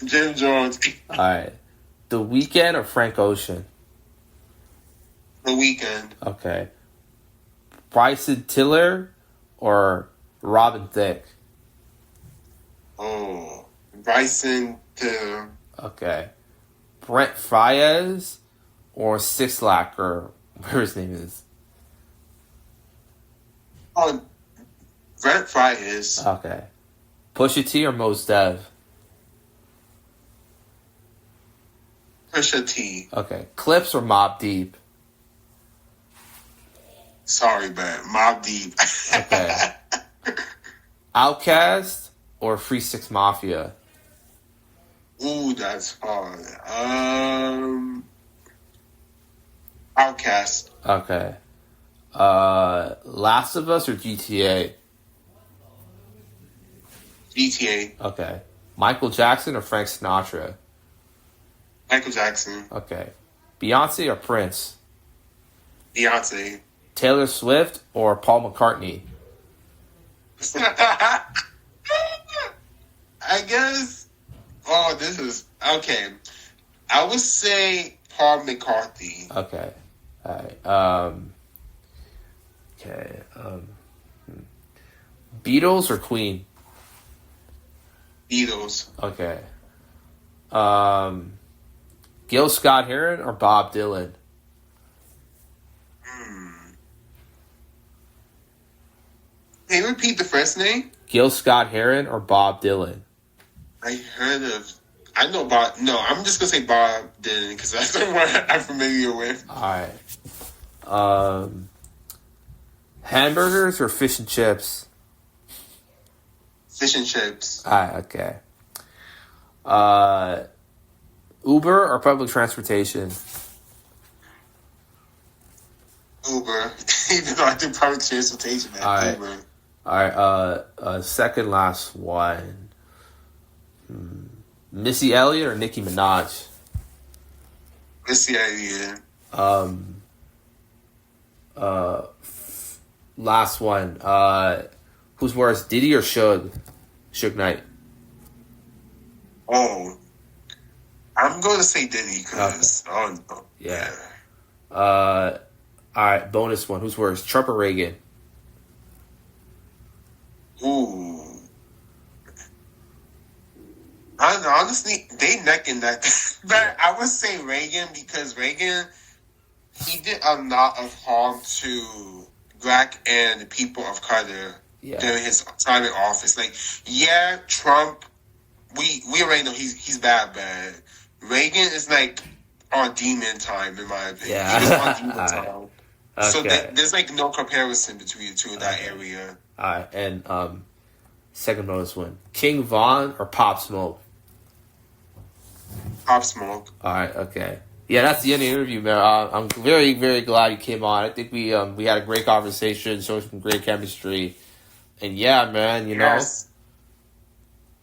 Jim Jones. Alright. The Weeknd or Frank Ocean? The Weeknd. Okay. Bryson Tiller or Robin Thicke? Oh, Bryson Tiller. Okay. Brent Faiyaz or Sixlack or whatever his name is? Oh, Brent Faiyaz. Okay. Pusha T or Mos Def? Pusha T. Okay. Clips or Mobb Deep? Sorry, man. Mobb Deep. Okay. Outkast or 3 6 Mafia? Ooh, that's hard. Outcast. Okay. Last of Us or GTA? GTA. Okay. Michael Jackson or Frank Sinatra? Michael Jackson. Okay. Beyonce or Prince? Beyonce. Taylor Swift or Paul McCartney? I guess. Oh, this is okay. I would say Paul McCartney. Okay. Alright. Okay. Beatles or Queen? Beatles. Okay. Gil Scott Heron or Bob Dylan? Can you repeat the first name? Gil Scott Heron or Bob Dylan? I know Bob. No, I'm just gonna say Bob Dylan because that's the one I'm familiar with. Alright. Hamburgers or fish and chips? Fish and chips. Alright, okay. Uber or public transportation? Uber. Even though I do public transportation at Alright. Uber. Alright, second last one. Missy Elliott or Nicki Minaj? Missy Elliott. Last one. Who's worse, Diddy or Suge Knight? Oh. I'm going to say Diddy because... Okay. Oh, no. Yeah. Alright, bonus one. Who's worse, Trump or Reagan? Ooh. Honestly, they neck and neck. But I would say Reagan because Reagan, he did a lot of harm to black and people of color during his time in office. Like, yeah, Trump, we already know he's bad. Reagan is like on demon time, in my opinion. Yeah. He was on demon time. Okay. So there's like no comparison between the two in that area. Alright, and second bonus one. King Von or Pop Smoke? Pop Smoke. Alright, okay. Yeah, that's the end of the interview, man. I'm very, very glad you came on. I think we had a great conversation, showed some great chemistry. And yeah, man, you know.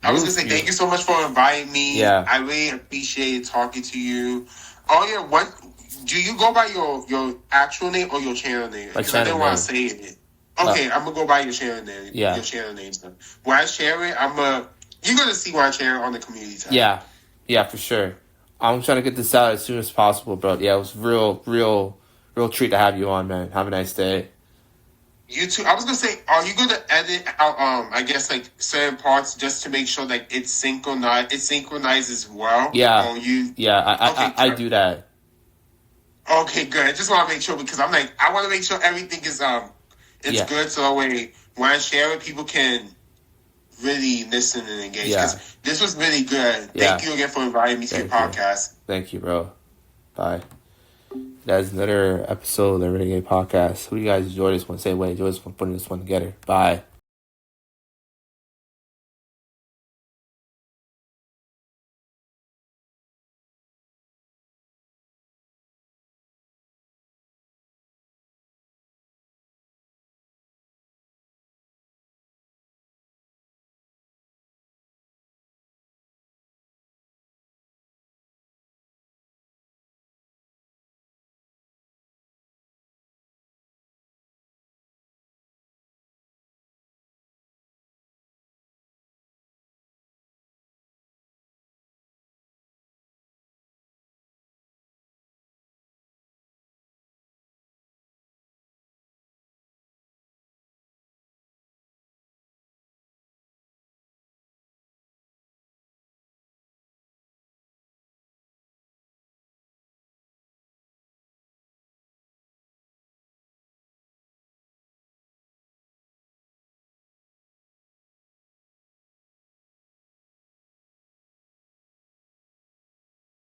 I was going to say, thank you so much for inviting me. Yeah. I really appreciate talking to you. Oh, yeah, do you go by your actual name or your channel name? Because I didn't want to say it. Okay, I'm going to go by your channel name. Yeah. Your channel name stuff. When I share it, you're going to see when I share it on the community tab. Yeah. Yeah, for sure. I'm trying to get this out as soon as possible, bro. Yeah, it was real treat to have you on, man. Have a nice day. You too. I was gonna say, are you gonna edit out? I guess like certain parts just to make sure like it synchronizes well. Yeah. Or you? Yeah, I do that. Okay, good. I just want to make sure because I want to make sure everything is good so that way when I share it, people can really listen and engage. Yeah. Because this was really good. Yeah. Thank you again for inviting me to your Thank you. podcast. Thank you, bro. Bye. That's another episode of the Renegade Podcast. Who do you guys enjoy this one? Say what enjoy this one, putting this one together. Bye.